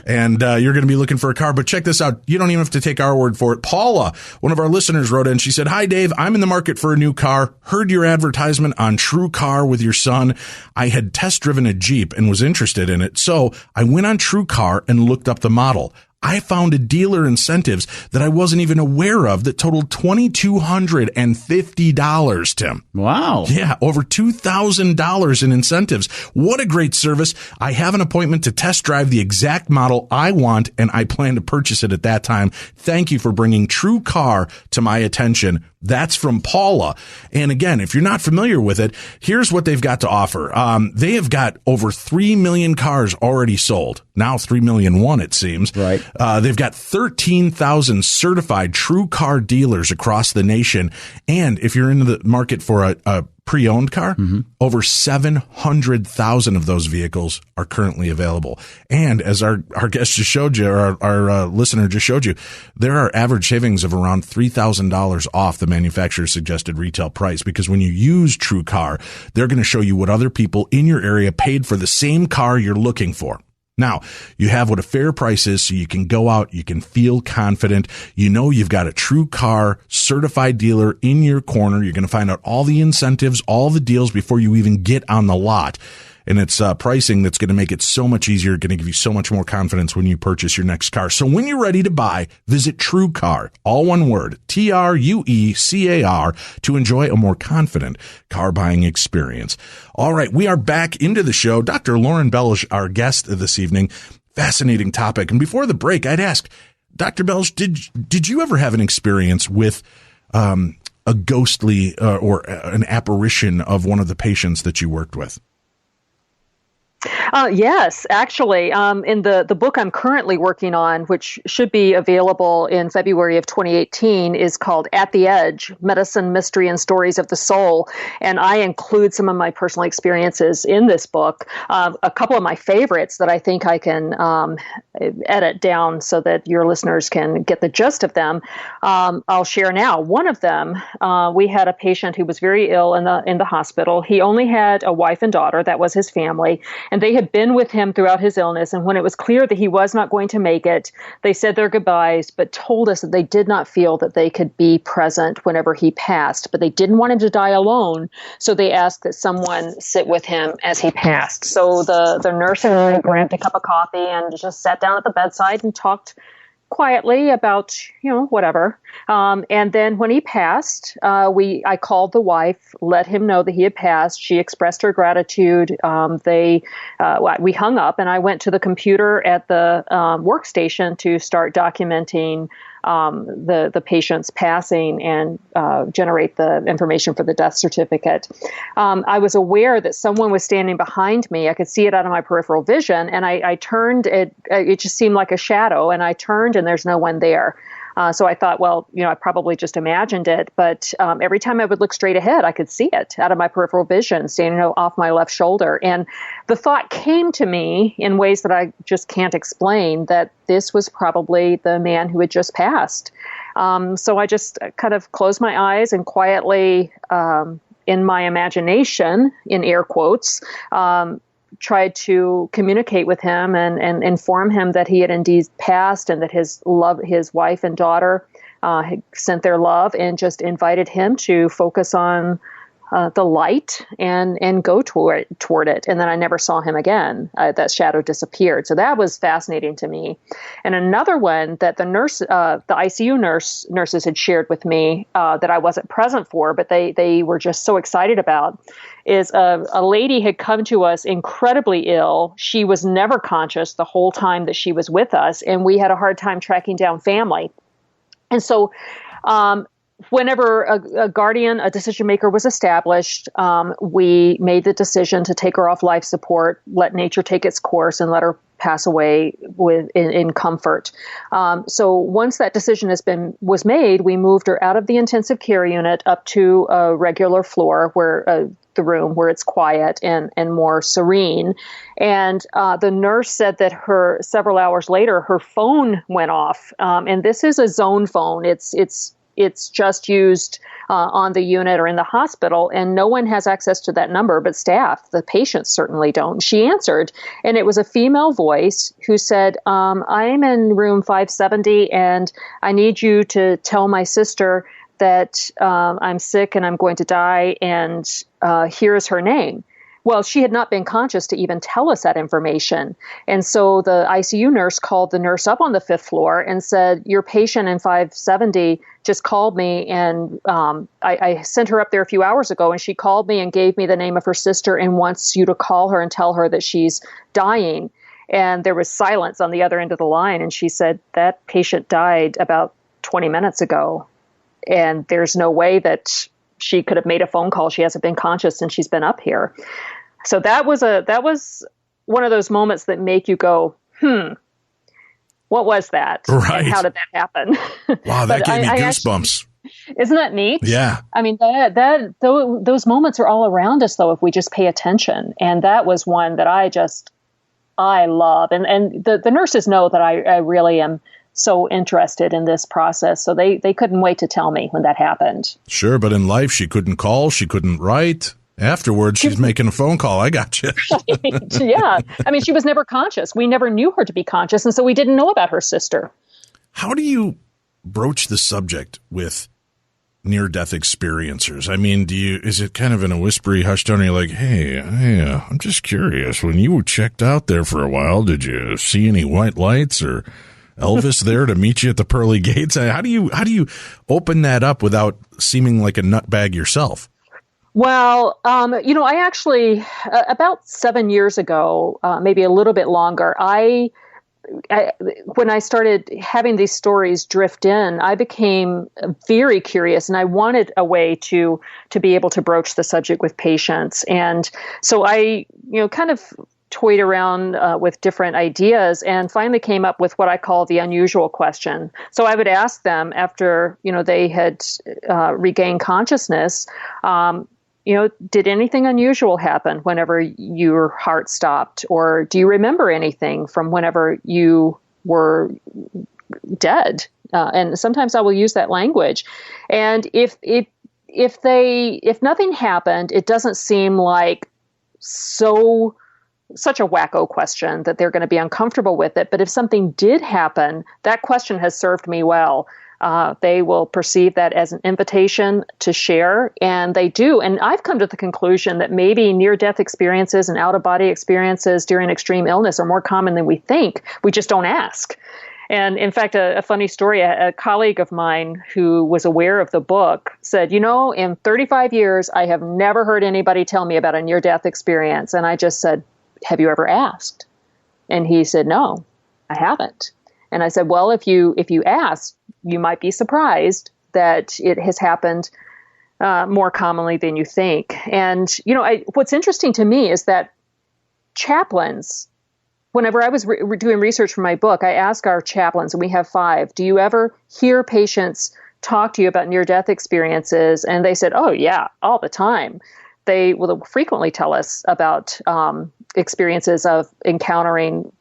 A: and you're going to be looking for a car. But check this out. You don't even have to take our word for it. Paula, one of our listeners, wrote in. She said, "Hi, Dave. I'm in the market for a new car. Heard your advertisement on True Car with your son. I had test driven a Jeep and was interested in it. So I went on True Car and looked up the model. I found a dealer incentives that I wasn't even aware of that totaled $2,250, Tim.
B: Wow.
A: Yeah, over $2,000 in incentives. What a great service. I have an appointment to test drive the exact model I want, and I plan to purchase it at that time. Thank you for bringing True Car to my attention." That's from Paula. And again, if you're not familiar with it, here's what they've got to offer. They have got over 3 million cars already sold. now 3,000,001, it seems.
B: Right.
A: They've got 13,000 certified true car dealers across the nation. And if you're into the market for a pre-owned car, over 700,000 of those vehicles are currently available. And as our guest just showed you, or our listener just showed you, there are average savings of around $3,000 off the manufacturer's suggested retail price, because when you use True Car, they're going to show you what other people in your area paid for the same car you're looking for. Now, you have what a fair price is, so you can go out, you can feel confident. You know you've got a True Car certified dealer in your corner. You're going to find out all the incentives, all the deals before you even get on the lot. And it's pricing that's going to make it so much easier, going to give you so much more confidence when you purchase your next car. So when you're ready to buy, visit True Car, all one word, TRUECAR, to enjoy a more confident car buying experience. All right, we are back into the show. Dr. Laurin Bellg, our guest this evening. Fascinating topic. And before the break, I'd ask, Dr. Bellg, did you ever have an experience with a ghostly or an apparition of one of the patients that you worked with?
C: Yes, actually, in the book I'm currently working on, which should be available in February of 2018, is called At the Edge, Medicine, Mystery, and Stories of the Soul. And I include some of my personal experiences in this book. A couple of my favorites that I think I can edit down so that your listeners can get the gist of them, I'll share now. One of them, we had a patient who was very ill in the hospital. He only had a wife and daughter. That was his family. And they had been with him throughout his illness. And when it was clear that he was not going to make it, they said their goodbyes, but told us that they did not feel that they could be present whenever he passed. But they didn't want him to die alone. So they asked that someone sit with him as he passed. So the nurse and I grabbed a cup of coffee and just sat down at the bedside and talked quietly about, whatever. And then when he passed, I called the wife, let him know that he had passed. She expressed her gratitude. We hung up, and I went to the computer at the workstation to start documenting the patient's passing and generate the information for the death certificate. I was aware that someone was standing behind me. I could see it out of my peripheral vision, and I turned. It just seemed like a shadow, and I turned, and there's no one there. So I thought, well, I probably just imagined it. But every time I would look straight ahead, I could see it out of my peripheral vision, standing off my left shoulder. And the thought came to me in ways that I just can't explain, that this was probably the man who had just passed. So I just kind of closed my eyes and quietly, in my imagination, in air quotes, tried to communicate with him and inform him that he had indeed passed, and that his wife and daughter had sent their love, and just invited him to focus on the light and go toward it. And then I never saw him again. That shadow disappeared. So that was fascinating to me. And another one that the ICU nurses had shared with me that I wasn't present for, but they were just so excited about, is a lady had come to us incredibly ill. She was never conscious the whole time that she was with us, and we had a hard time tracking down family. And so whenever a guardian, a decision maker was established, we made the decision to take her off life support, let nature take its course, and let her pass away in comfort. So once that decision was made, we moved her out of the intensive care unit up to a regular floor, where the room where it's quiet and more serene. And the nurse said that several hours later, her phone went off. And this is a zone phone. It's just used on the unit or in the hospital, and no one has access to that number but staff. The patients certainly don't. She answered, and it was a female voice who said, I'm in room 570, and I need you to tell my sister that I'm sick and I'm going to die, and here is her name. Well, she had not been conscious to even tell us that information. And so the ICU nurse called the nurse up on the 5th floor and said, your patient in 570 just called me, and I sent her up there a few hours ago, and she called me and gave me the name of her sister and wants you to call her and tell her that she's dying. And there was silence on the other end of the line. And she said, that patient died about 20 minutes ago. And there's no way that she could have made a phone call. She hasn't been conscious since she's been up here. So that was one of those moments that make you go, what was that?
A: Right.
C: And how did that happen?
A: Wow, that gave me goosebumps.
C: Isn't that neat?
A: Yeah.
C: I mean, those moments are all around us, though, if we just pay attention. And that was one that I love. And the nurses know that I really am so interested in this process. So they couldn't wait to tell me when that happened.
A: Sure. But in life, she couldn't call. She couldn't write. Afterwards, she's making a phone call. I got you.
C: Yeah. I mean, she was never conscious. We never knew her to be conscious. And so we didn't know about her sister.
A: How do you broach the subject with near-death experiencers? I mean, is it kind of in a whispery hush tone? You're like, hey, I'm just curious. When you checked out there for a while, did you see any white lights or Elvis there to meet you at the pearly gates? How do you open that up without seeming like a nutbag yourself?
C: Well, I actually, about 7 years ago, maybe a little bit longer, when I started having these stories drift in, I became very curious, and I wanted a way to be able to broach the subject with patients. And so I, kind of toyed around with different ideas and finally came up with what I call the unusual question. So I would ask them after, they had regained consciousness, did anything unusual happen whenever your heart stopped? Or do you remember anything from whenever you were dead? And sometimes I will use that language. And if nothing happened, it doesn't seem like such a wacko question that they're going to be uncomfortable with it. But if something did happen, that question has served me well. They will perceive that as an invitation to share, and they do. And I've come to the conclusion that maybe near-death experiences and out-of-body experiences during extreme illness are more common than we think. We just don't ask. And in fact, a funny story, a colleague of mine who was aware of the book said, in 35 years, I have never heard anybody tell me about a near-death experience. And I just said, have you ever asked? And he said, no, I haven't. And I said, well, if you ask, you might be surprised that it has happened more commonly than you think. And, what's interesting to me is that chaplains, whenever I was doing research for my book, I asked our chaplains, and we have 5, do you ever hear patients talk to you about near-death experiences? And they said, oh, yeah, all the time. They will frequently tell us about experiences of encountering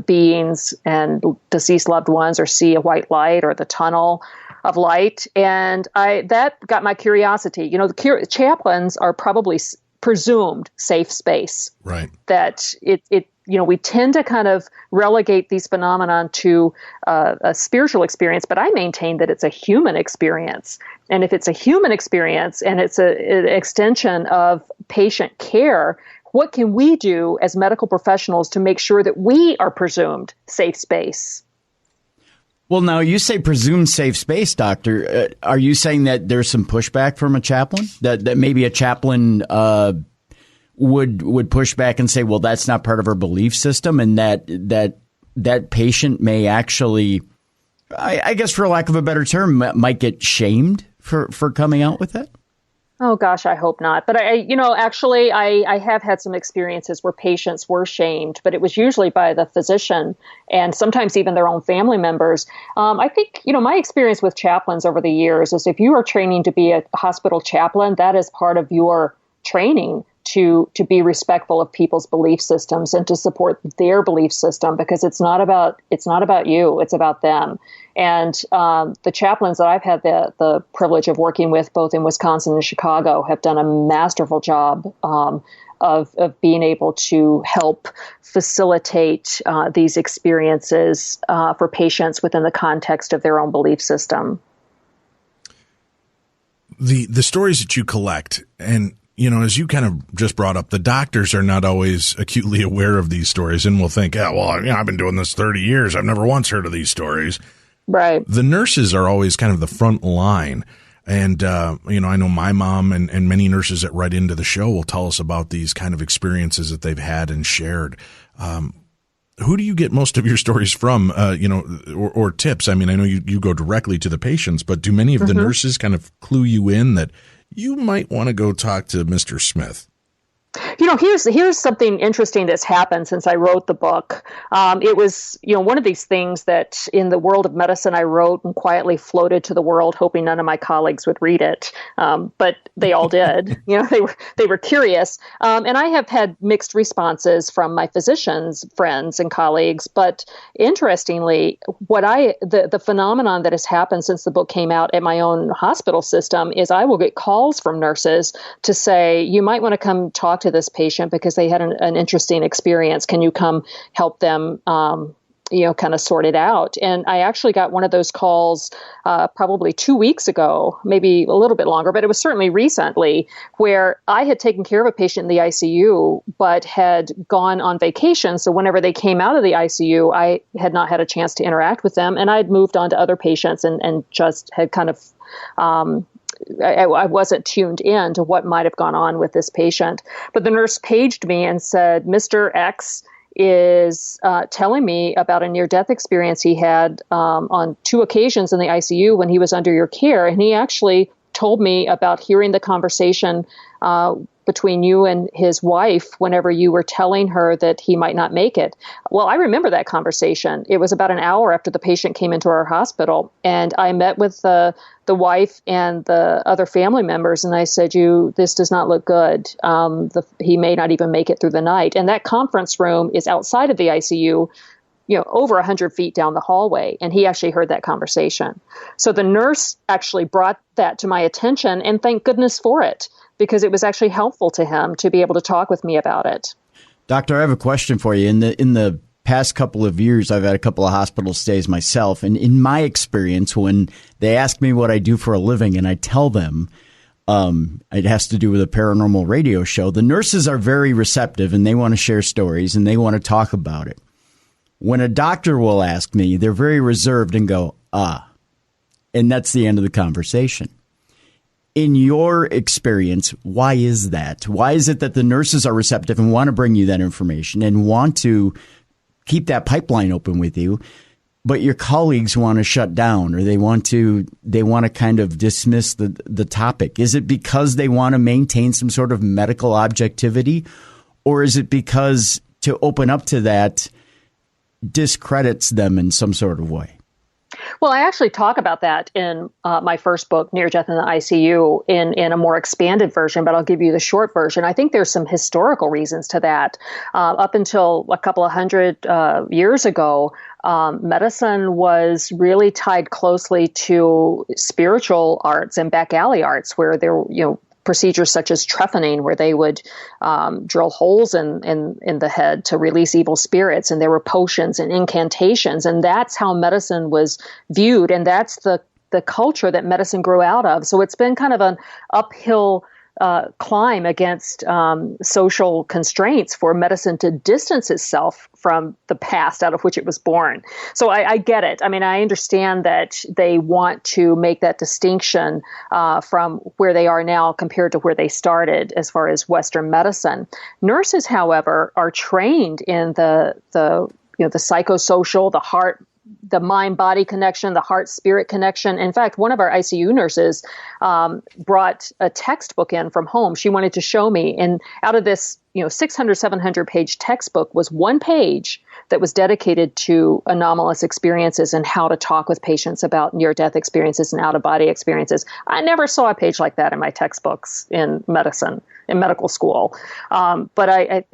C: beings and deceased loved ones, or see a white light or the tunnel of light. And that got my curiosity. The chaplains are probably presumed safe space.
A: Right.
C: That we tend to kind of relegate these phenomenon to a spiritual experience, but I maintain that it's a human experience. And if it's a human experience and it's an extension of patient care, what can we do as medical professionals to make sure that we are presumed safe space?
B: Well, now you say presumed safe space, doctor. Are you saying that there's some pushback from a chaplain? That maybe a chaplain would push back and say, well, that's not part of our belief system, and that patient may actually, I guess for lack of a better term, might get shamed for coming out with that?
C: Oh, gosh, I hope not. But I have had some experiences where patients were shamed, but it was usually by the physician and sometimes even their own family members. I think, my experience with chaplains over the years is if you are training to be a hospital chaplain, that is part of your training to be respectful of people's belief systems and to support their belief system, because it's not about you, it's about them. And the chaplains that I've had the privilege of working with, both in Wisconsin and Chicago, have done a masterful job of being able to help facilitate these experiences for patients within the context of their own belief system.
A: The stories that you collect, and as you kind of just brought up, the doctors are not always acutely aware of these stories and will think, I've been doing this 30 years. I've never once heard of these stories.
C: Right.
A: The nurses are always kind of the front line. And, I know my mom and many nurses that write into the show will tell us about these kind of experiences that they've had and shared. Who do you get most of your stories from, or tips? I mean, I know you go directly to the patients, but do many of the nurses kind of clue you in that you might want to go talk to Mr. Smith?
C: Here's something interesting that's happened since I wrote the book. It was, one of these things that in the world of medicine I wrote and quietly floated to the world, hoping none of my colleagues would read it. But they all did. They were curious. And I have had mixed responses from my physicians, friends, and colleagues. But interestingly, the phenomenon that has happened since the book came out at my own hospital system is I will get calls from nurses to say, you might want to come talk to this patient because they had an interesting experience. Can you come help them, kind of sort it out? And I actually got one of those calls probably 2 weeks ago, maybe a little bit longer, but it was certainly recently, where I had taken care of a patient in the ICU, but had gone on vacation. So whenever they came out of the ICU, I had not had a chance to interact with them. And I'd moved on to other patients and just had kind of I wasn't tuned in to what might have gone on with this patient. But the nurse paged me and said, Mr. X is telling me about a near-death experience he had on 2 occasions in the ICU when he was under your care. And he actually told me about hearing the conversation between you and his wife whenever you were telling her that he might not make it. Well, I remember that conversation. It was about an hour after the patient came into our hospital, and I met with the wife and the other family members, and I said, this does not look good. He may not even make it through the night. And that conference room is outside of the ICU, over 100 feet down the hallway. And he actually heard that conversation. So the nurse actually brought that to my attention, and thank goodness for it, because it was actually helpful to him to be able to talk with me about it.
B: Doctor, I have a question for you. In the past couple of years, I've had a couple of hospital stays myself. And in my experience, when they ask me what I do for a living and I tell them it has to do with a paranormal radio show, the nurses are very receptive and they want to share stories and they want to talk about it. When a doctor will ask me, they're very reserved and go, and that's the end of the conversation. In your experience, why is that? Why is it that the nurses are receptive and want to bring you that information and want to keep that pipeline open with you, but your colleagues want to shut down, or they want to kind of dismiss the topic? Is it because they want to maintain some sort of medical objectivity, or is it because to open up to that discredits them in some sort of way?
C: Well, I actually talk about that in my first book, Near Death in the ICU, in a more expanded version, but I'll give you the short version. I think there's some historical reasons to that. Up until a couple of hundred years ago, medicine was really tied closely to spiritual arts and back alley arts, where there, procedures such as trephining, where they would drill holes in the head to release evil spirits. And there were potions and incantations. And that's how medicine was viewed. And that's the culture that medicine grew out of. So it's been kind of an uphill climb against social constraints for medicine to distance itself from the past out of which it was born. So I get it. I mean, I understand that they want to make that distinction from where they are now compared to where they started as far as Western medicine. Nurses, however, are trained in the psychosocial, the heart, the mind-body connection, the heart-spirit connection. In fact, one of our ICU nurses brought a textbook in from home. She wanted to show me. And out of this 600, 700-page textbook was one page that was dedicated to anomalous experiences and how to talk with patients about near-death experiences and out-of-body experiences. I never saw a page like that in my textbooks in medicine, in medical school. But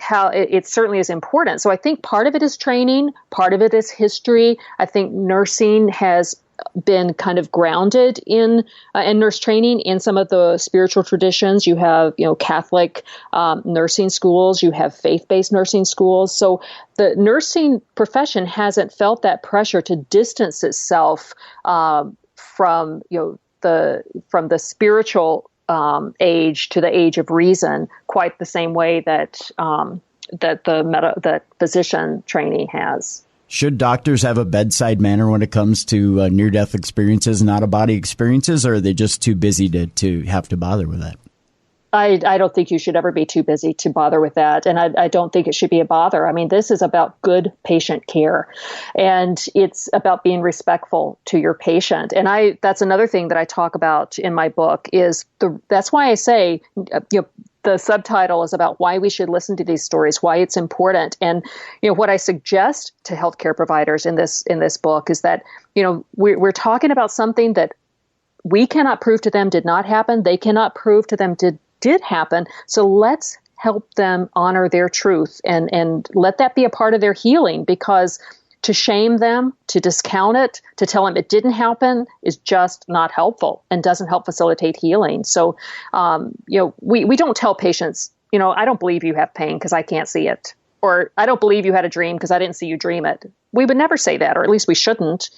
C: it certainly is important. So I think part of it is training, part of it is history. I think nursing has been kind of grounded in nurse training in some of the spiritual traditions. You have, Catholic nursing schools, you have faith-based nursing schools. So the nursing profession hasn't felt that pressure to distance itself from the spiritual age to the age of reason, quite the same way that that physician training has.
B: Should doctors have a bedside manner when it comes to near-death experiences and out-of-body experiences, or are they just too busy to have to bother with that?
C: I don't think you should ever be too busy to bother with that. And I don't think it should be a bother. I mean, this is about good patient care, and it's about being respectful to your patient. And that's another thing that I talk about in my book that's why I say, the subtitle is about why we should listen to these stories, why it's important. And, what I suggest to healthcare providers in this book is that, we're talking about something that we cannot prove to them did not happen. They cannot prove to them did happen. So let's help them honor their truth and let that be a part of their healing, because to shame them, to discount it, to tell them it didn't happen is just not helpful and doesn't help facilitate healing. So, we don't tell patients, I don't believe you have pain because I can't see it, or I don't believe you had a dream because I didn't see you dream it. We would never say that, or at least we shouldn't.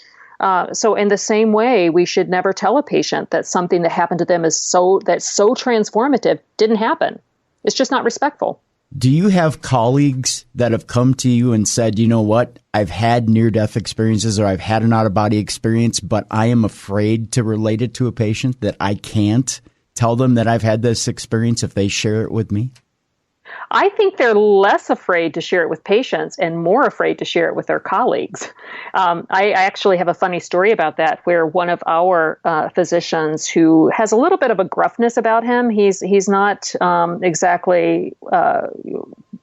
C: So in the same way, we should never tell a patient that something that happened to them that's so transformative didn't happen. It's just not respectful.
B: Do you have colleagues that have come to you and said, you know what, I've had near-death experiences or I've had an out-of-body experience, but I am afraid to relate it to a patient, that I can't tell them that I've had this experience if they share it with me?
C: I think they're less afraid to share it with patients and more afraid to share it with their colleagues. I actually have a funny story about that, where one of our physicians, who has a little bit of a gruffness about him, he's not exactly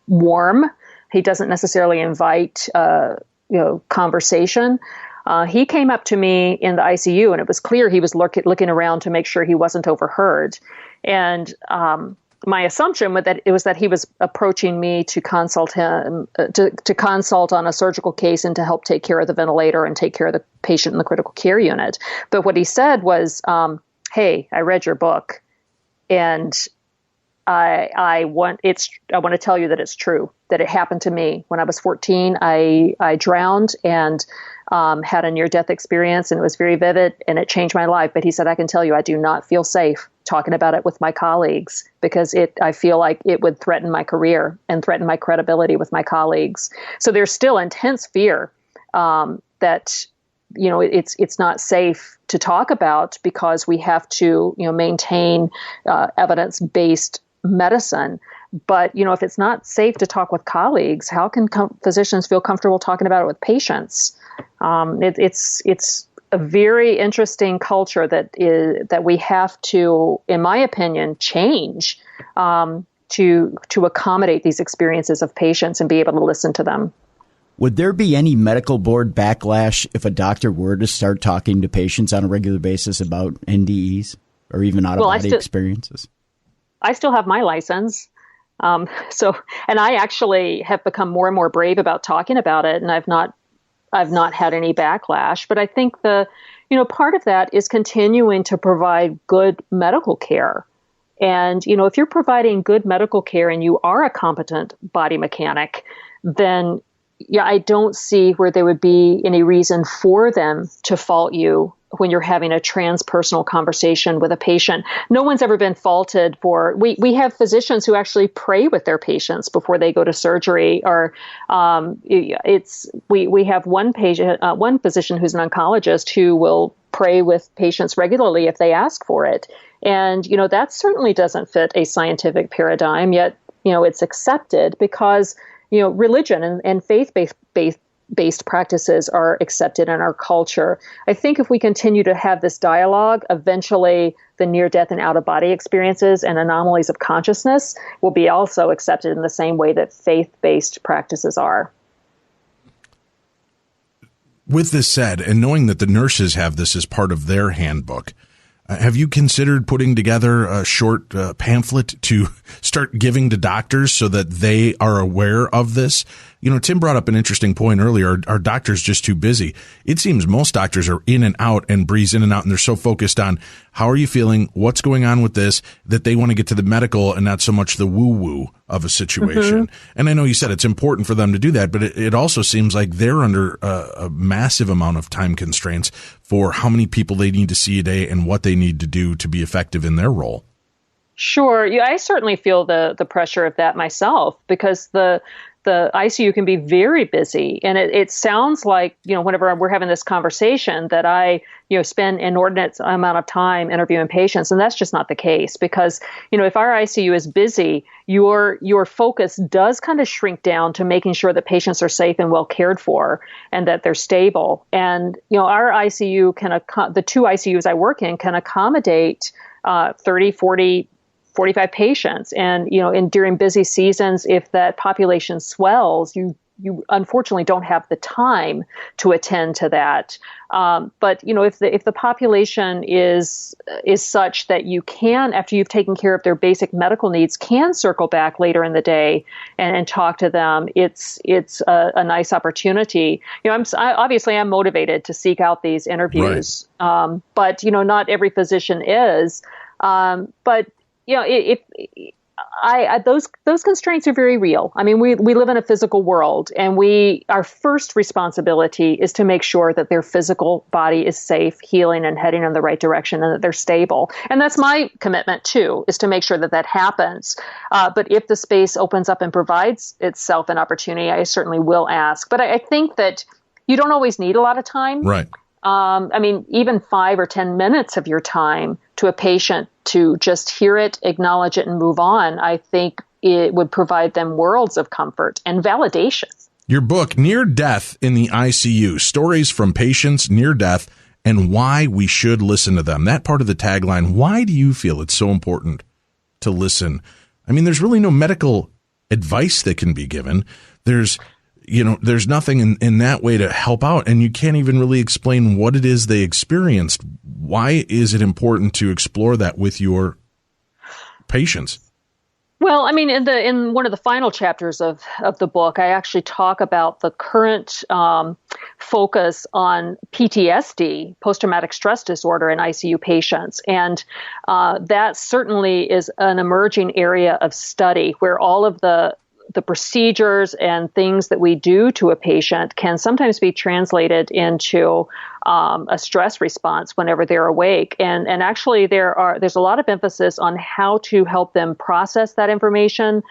C: warm. He doesn't necessarily invite conversation. He came up to me in the ICU, and it was clear he was looking around to make sure he wasn't overheard. And my assumption was that he was approaching me to consult him, to consult on a surgical case and to help take care of the ventilator and take care of the patient in the critical care unit. But what he said was, "Hey, I read your book, and I want to tell you that it's true, that it happened to me when I was 14. I drowned and had a near-death experience, and it was very vivid, and it changed my life. But he said, I can tell you, I do not feel safe talking about it with my colleagues, because I feel like it would threaten my career and threaten my credibility with my colleagues." So there's still intense fear that it's not safe to talk about, because we have to maintain evidence-based medicine. But if it's not safe to talk with colleagues, how can physicians feel comfortable talking about it with patients? It's a very interesting culture that we have to, in my opinion, change to accommodate these experiences of patients and be able to listen to them.
B: Would there be any medical board backlash if a doctor were to start talking to patients on a regular basis about NDEs or even out-of-body experiences?
C: I still have my license. And I actually have become more and more brave about talking about it, and I've not had any backlash. But I think part of that is continuing to provide good medical care. And, if you're providing good medical care and you are a competent body mechanic, then I don't see where there would be any reason for them to fault you when you're having a transpersonal conversation with a patient. No one's ever been faulted for, we have physicians who actually pray with their patients before they go to surgery, or we have one physician who's an oncologist who will pray with patients regularly if they ask for it. And, that certainly doesn't fit a scientific paradigm, yet, it's accepted because, religion and faith-based practices are accepted in our culture. I think if we continue to have this dialogue, eventually the near-death and out-of-body experiences and anomalies of consciousness will be also accepted in the same way that faith-based practices are.
A: With this said, and knowing that the nurses have this as part of their handbook, have you considered putting together a short pamphlet to start giving to doctors so that they are aware of this? Tim brought up an interesting point earlier. Are doctors just too busy? It seems most doctors are in and out and breeze in and out, and they're so focused on how are you feeling, what's going on with this, that they want to get to the medical and not so much the woo-woo of a situation. Mm-hmm. And I know you said it's important for them to do that, but it also seems like they're under a massive amount of time constraints for how many people they need to see a day and what they need to do to be effective in their role.
C: Sure. Yeah, I certainly feel the pressure of that myself, because the ICU can be very busy. And it sounds like, whenever we're having this conversation, that I, spend an inordinate amount of time interviewing patients. And that's just not the case, because, if our ICU is busy, your focus does kind of shrink down to making sure that patients are safe and well cared for and that they're stable. And, our ICU the two ICUs I work in can accommodate 30, 40 45 patients. And, during busy seasons, if that population swells, you unfortunately don't have the time to attend to that. But if the population is such that you can, after you've taken care of their basic medical needs, can circle back later in the day and talk to them, it's a nice opportunity. I'm motivated to seek out these interviews, right. But not every physician is. But those constraints are very real. I mean, we live in a physical world, and our first responsibility is to make sure that their physical body is safe, healing, and heading in the right direction, and that they're stable. And that's my commitment too, is to make sure that happens. But if the space opens up and provides itself an opportunity, I certainly will ask. But I think that you don't always need a lot of time.
A: Right.
C: Even 5 or 10 minutes of your time to a patient to just hear it, acknowledge it, and move on, I think it would provide them worlds of comfort and validation.
A: Your book, Near Death in the ICU, Stories from Patients Near Death and Why We Should Listen to Them. That part of the tagline, why do you feel it's so important to listen? I mean, there's really no medical advice that can be given. There's nothing in that way to help out, and you can't even really explain what it is they experienced. Why is it important to explore that with your patients?
C: Well, I mean, in one of the final chapters of the book, I actually talk about the current focus on PTSD, post-traumatic stress disorder, in ICU patients. And that certainly is an emerging area of study where all of the procedures and things that we do to a patient can sometimes be translated into a stress response whenever they're awake. And actually there's a lot of emphasis on how to help them process that information,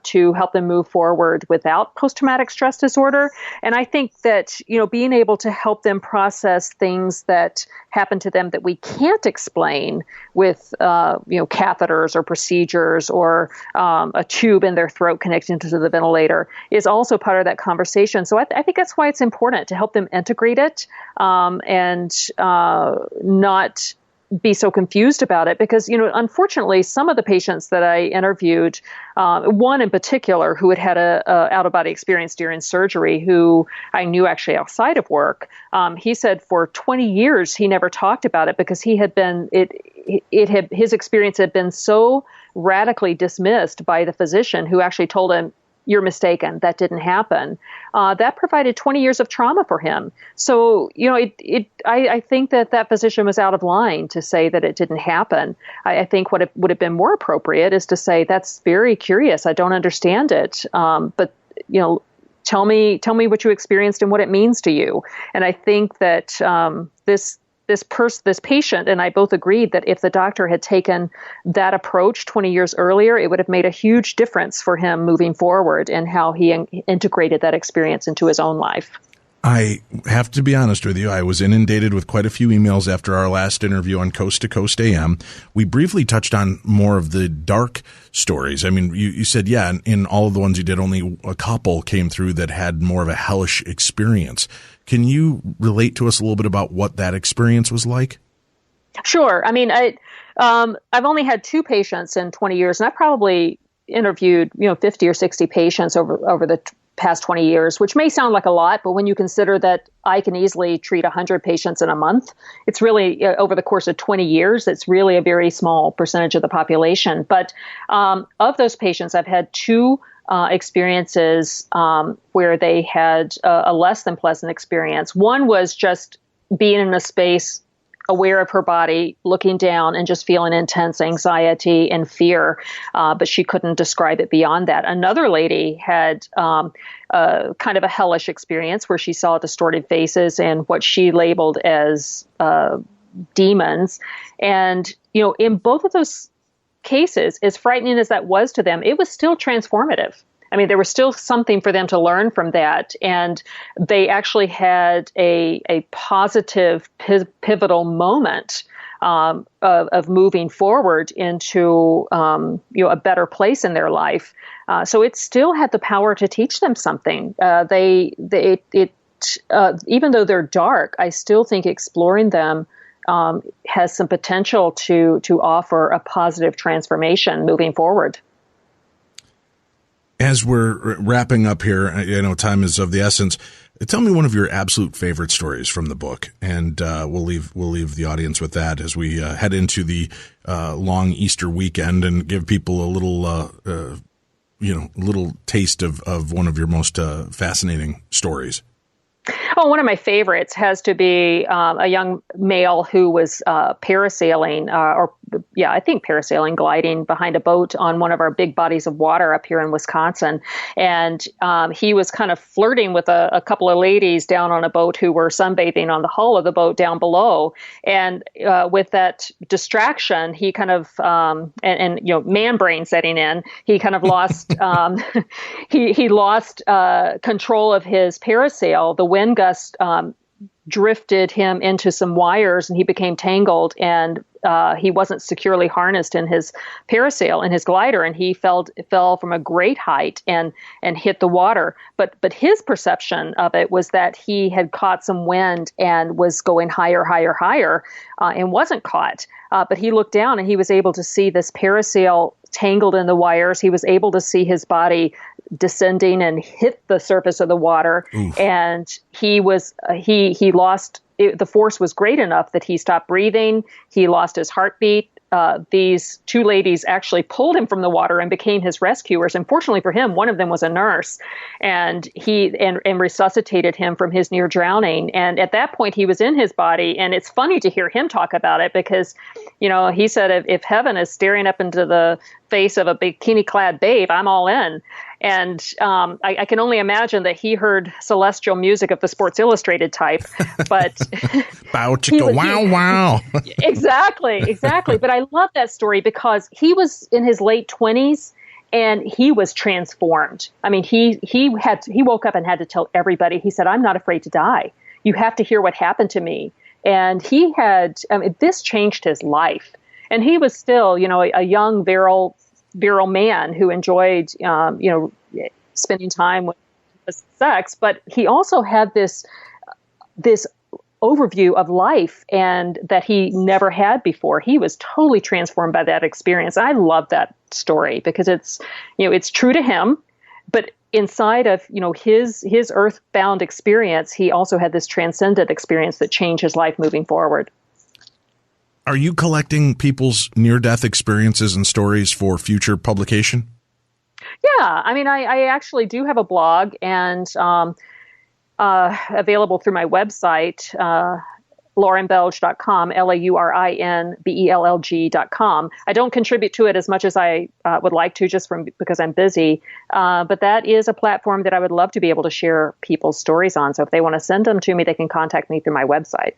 C: to help them move forward without post-traumatic stress disorder. And I think that, being able to help them process things that happen to them that we can't explain with, catheters or procedures or a tube in their throat connected to the ventilator is also part of that conversation. So I think that's why it's important to help them integrate it and not be so confused about it, because, unfortunately, some of the patients that I interviewed, one in particular who had a out-of-body experience during surgery, who I knew actually outside of work, he said for 20 years he never talked about it because his experience had been so radically dismissed by the physician, who actually told him, "You're mistaken. That didn't happen." That provided 20 years of trauma for him. So, I think that physician was out of line to say that it didn't happen. I think what would have been more appropriate is to say, "That's very curious. I don't understand it. But, tell me what you experienced and what it means to you." And I think that this patient and I both agreed that if the doctor had taken that approach 20 years earlier, it would have made a huge difference for him moving forward and how he integrated that experience into his own life.
A: I have to be honest with you. I was inundated with quite a few emails after our last interview on Coast to Coast AM. We briefly touched on more of the dark stories. I mean, you said, yeah, in all of the ones you did, only a couple came through that had more of a hellish experience. Can you relate to us a little bit about what that experience was like? Sure.
C: I mean, I've only had 2 patients in 20 years, and I probably interviewed, 50 or 60 patients over the past 20 years, which may sound like a lot, but when you consider that I can easily treat 100 patients in a month, it's really, over the course of 20 years, it's really a very small percentage of the population. But of those patients, I've had 2 experiences where they had a less than pleasant experience. One was just being in a space aware of her body, looking down and just feeling intense anxiety and fear, but she couldn't describe it beyond that. Another lady had kind of a hellish experience where she saw distorted faces and what she labeled as demons. And, in both of those cases, as frightening as that was to them, it was still transformative. I mean, there was still something for them to learn from that. And they actually had a positive, pivotal moment of moving forward into, a better place in their life. So it still had the power to teach them something. Even though they're dark, I still think exploring them has some potential to offer a positive transformation moving forward.
A: As we're wrapping up here, I know time is of the essence. Tell me one of your absolute favorite stories from the book, and we'll leave the audience with that as we head into the long Easter weekend and give people a little taste of one of your most fascinating stories.
C: Oh, one of my favorites has to be a young male who was parasailing, gliding behind a boat on one of our big bodies of water up here in Wisconsin. And he was kind of flirting with a couple of ladies down on a boat who were sunbathing on the hull of the boat down below. And with that distraction, he kind of, man brain setting in, he kind of lost, he lost control of his parasail. The wind gust drifted him into some wires, and he became tangled, and he wasn't securely harnessed in his parasail and his glider, and he fell from a great height and hit the water. But his perception of it was that he had caught some wind and was going higher, and wasn't caught. But he looked down and he was able to see this parasail tangled in the wires. He was able to see his body descending and hit the surface of the water. Oof. And he lost, the force was great enough that he stopped breathing. He lost his heartbeat. These two ladies actually pulled him from the water and became his rescuers. And fortunately for him, one of them was a nurse, and resuscitated him from his near drowning. And at that point, he was in his body. And it's funny to hear him talk about it because, he said, if heaven is staring up into the face of a bikini-clad babe, I'm all in. And I can only imagine that he heard celestial music of the Sports Illustrated type, but
A: bow chicka wow wow.
C: Exactly. But I love that story because he was in his late 20s and he was transformed. I mean, he woke up and had to tell everybody. He said, "I'm not afraid to die. You have to hear what happened to me." And this changed his life. And he was still, a young, virile man who enjoyed, spending time with sex, but he also had this overview of life and that he never had before. He was totally transformed by that experience. I love that story because it's true to him, but inside of, his earthbound experience, he also had this transcendent experience that changed his life moving forward.
A: Are you collecting people's near-death experiences and stories for future publication?
C: Yeah. I mean, I actually do have a blog and available through my website, laurinbellg.com, LaurinBellg.com. I don't contribute to it as much as I would like to because I'm busy. But that is a platform that I would love to be able to share people's stories on. So if they want to send them to me, they can contact me through my website.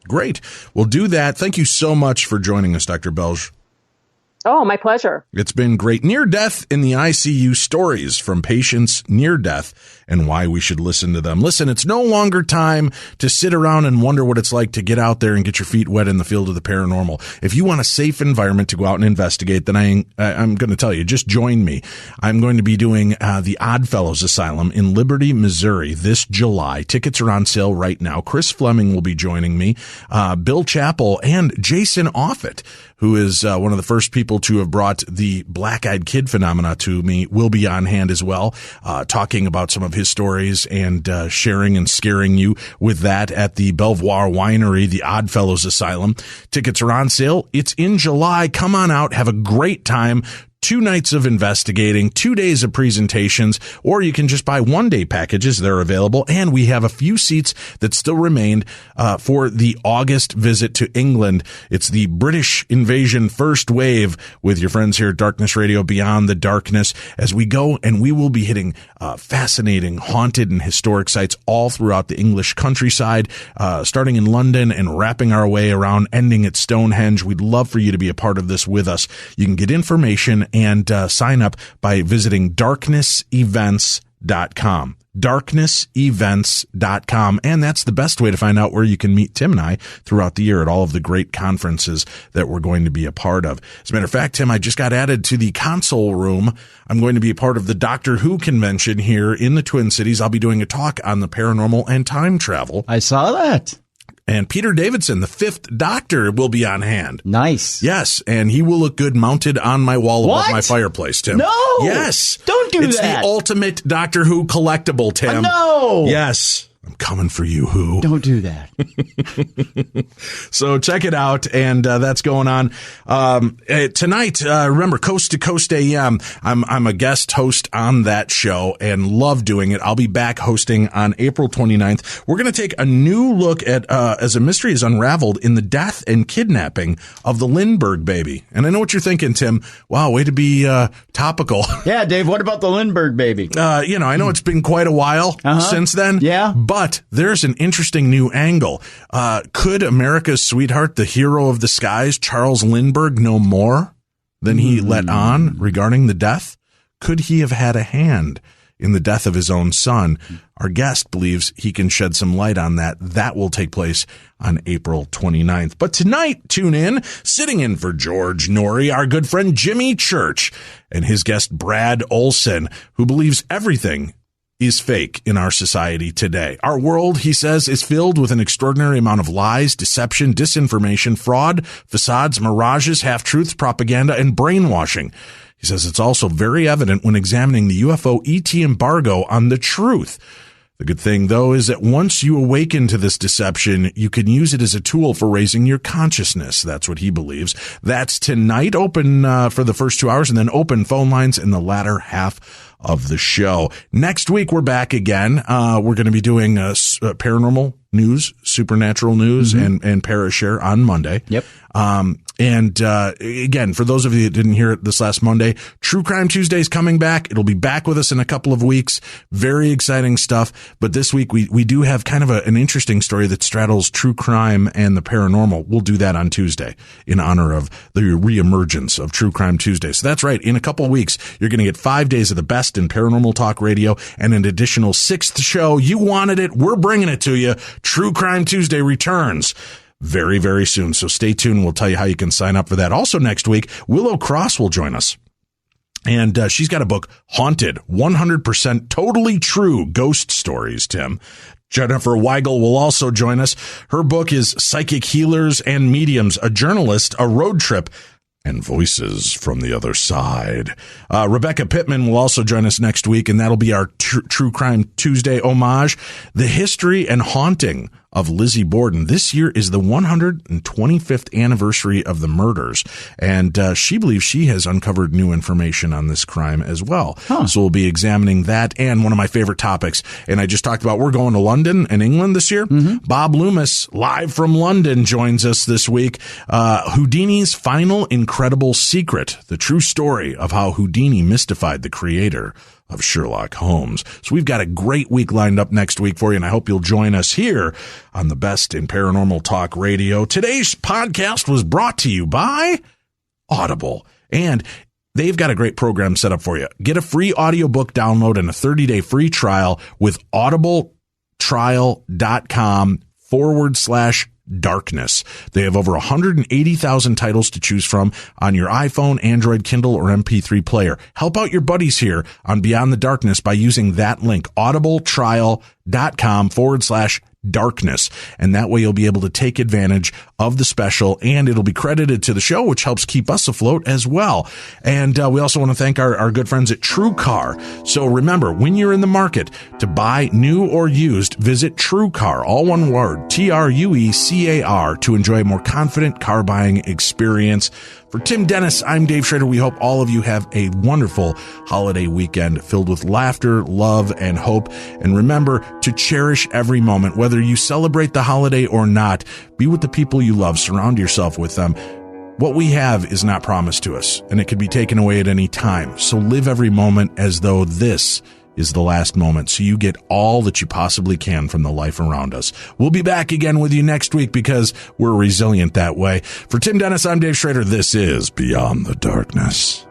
A: Great. We'll do that. Thank you so much for joining us, Dr. Bellg.
C: Oh, my pleasure.
A: It's been great. Near death in the ICU, stories from patients near death and why we should listen to them. Listen, it's no longer time to sit around and wonder what it's like to get out there and get your feet wet in the field of the paranormal. If you want a safe environment to go out and investigate, then I'm going to tell you, just join me. I'm going to be doing the Oddfellows Asylum in Liberty, Missouri this July. Tickets are on sale right now. Chris Fleming will be joining me, Bill Chappell, and Jason Offutt, who is one of the first people to have brought the black-eyed kid phenomena to me, will be on hand as well, talking about some of his stories and sharing and scaring you with that at the Belvoir Winery, the Oddfellows Asylum. Tickets are on sale. It's in July. Come on out. Have a great time. 2 nights of investigating, 2 days of presentations, or you can just buy 1-day packages. They're available. And we have a few seats that still remain for the August visit to England. It's the British invasion first wave with your friends here at Darkness Radio Beyond the Darkness as we go, and we will be hitting fascinating, haunted, and historic sites all throughout the English countryside, starting in London and wrapping our way around, ending at Stonehenge. We'd love for you to be a part of this with us. You can get information and sign up by visiting darknessevents.com. darknessevents.com. And that's the best way to find out where you can meet Tim and I throughout the year at all of the great conferences that we're going to be a part of. As a matter of fact, Tim, I just got added to the console room. I'm going to be a part of the Doctor Who convention here in the Twin Cities. I'll be doing a talk on the paranormal and time travel.
B: I saw that.
A: And Peter Davidson, the 5th Doctor, will be on hand.
B: Nice.
A: Yes, and he will look good mounted on my wall above my fireplace, Tim.
B: No!
A: Yes.
B: Don't do
A: that. It's the ultimate Doctor Who collectible, Tim.
B: No!
A: Yes. I'm coming for you, Who.
B: Don't do that.
A: So check it out, and that's going on tonight. Remember, Coast to Coast AM. I'm a guest host on that show and love doing it. I'll be back hosting on April 29th. We're going to take a new look at as a mystery is unraveled in the death and kidnapping of the Lindbergh baby. And I know what you're thinking, Tim. Wow, way to be topical.
B: Yeah, Dave. What about the Lindbergh baby?
A: I know it's been quite a while since then.
B: Yeah.
A: But there's an interesting new angle. Could America's sweetheart, the hero of the skies, Charles Lindbergh, know more than he let on regarding the death? Could he have had a hand in the death of his own son? Our guest believes he can shed some light on that. That will take place on April 29th. But tonight, tune in, sitting in for George Norrie, our good friend Jimmy Church, and his guest Brad Olson, who believes everything is fake in our society today. Our world, he says, is filled with an extraordinary amount of lies, deception, disinformation, fraud, facades, mirages, half-truths, propaganda, and brainwashing. He says it's also very evident when examining the UFO ET embargo on the truth. The good thing, though, is that once you awaken to this deception, you can use it as a tool for raising your consciousness. That's what he believes. That's tonight, open for the first 2 hours, and then open phone lines in the latter half of the show. Next week, we're back again. We're going to be doing paranormal news, supernatural news, and Parashare on Monday.
B: Yep.
A: And again, for those of you that didn't hear it this last Monday, True Crime Tuesday is coming back. It'll be back with us in a couple of weeks. Very exciting stuff. But this week, we do have kind of an interesting story that straddles true crime and the paranormal. We'll do that on Tuesday in honor of the reemergence of True Crime Tuesday. So that's right. In a couple of weeks, you're going to get 5 days of the best in paranormal talk radio and an additional 6th show. You wanted it. We're bringing it to you. True Crime Tuesday returns very, very soon. So stay tuned. We'll tell you how you can sign up for that. Also next week, Willow Cross will join us. And she's got a book, Haunted, 100% totally true ghost stories, Tim. Jennifer Weigel will also join us. Her book is Psychic Healers and Mediums, a journalist, a road trip, and voices from the other side. Rebecca Pittman will also join us next week, and that'll be our True Crime Tuesday homage, the history and haunting of Lizzie Borden. This year is the 125th anniversary of the murders, and she believes she has uncovered new information on this crime as well. So we'll be examining that, and one of my favorite topics, and I just talked about, we're going to London and England this year. Bob Loomis, live from London, joins us this week. Houdini's final incredible secret, the true story of how Houdini mystified the creator of Sherlock Holmes. So we've got a great week lined up next week for you, and I hope you'll join us here on the best in paranormal talk radio. Today's podcast was brought to you by Audible, and they've got a great program set up for you. Get a free audiobook download and a 30-day free trial with audibletrial.com/darkness. They have over 180,000 titles to choose from on your iPhone, Android, Kindle, or MP3 player. Help out your buddies here on Beyond the Darkness by using that link, audibletrial.com/darkness. And that way you'll be able to take advantage of the special, and it'll be credited to the show, which helps keep us afloat as well. And we also want to thank our good friends at TrueCar. So remember, when you're in the market to buy new or used, visit TrueCar, all one word, TRUECAR, to enjoy a more confident car buying experience. For Tim Dennis, I'm Dave Schrader. We hope all of you have a wonderful holiday weekend filled with laughter, love, and hope. And remember to cherish every moment, whether you celebrate the holiday or not. Be with the people you love. Surround yourself with them. What we have is not promised to us, and it could be taken away at any time. So live every moment as though this is the last moment, so you get all that you possibly can from the life around us. We'll be back again with you next week because we're resilient that way. For Tim Dennis, I'm Dave Schrader. This is Beyond the Darkness.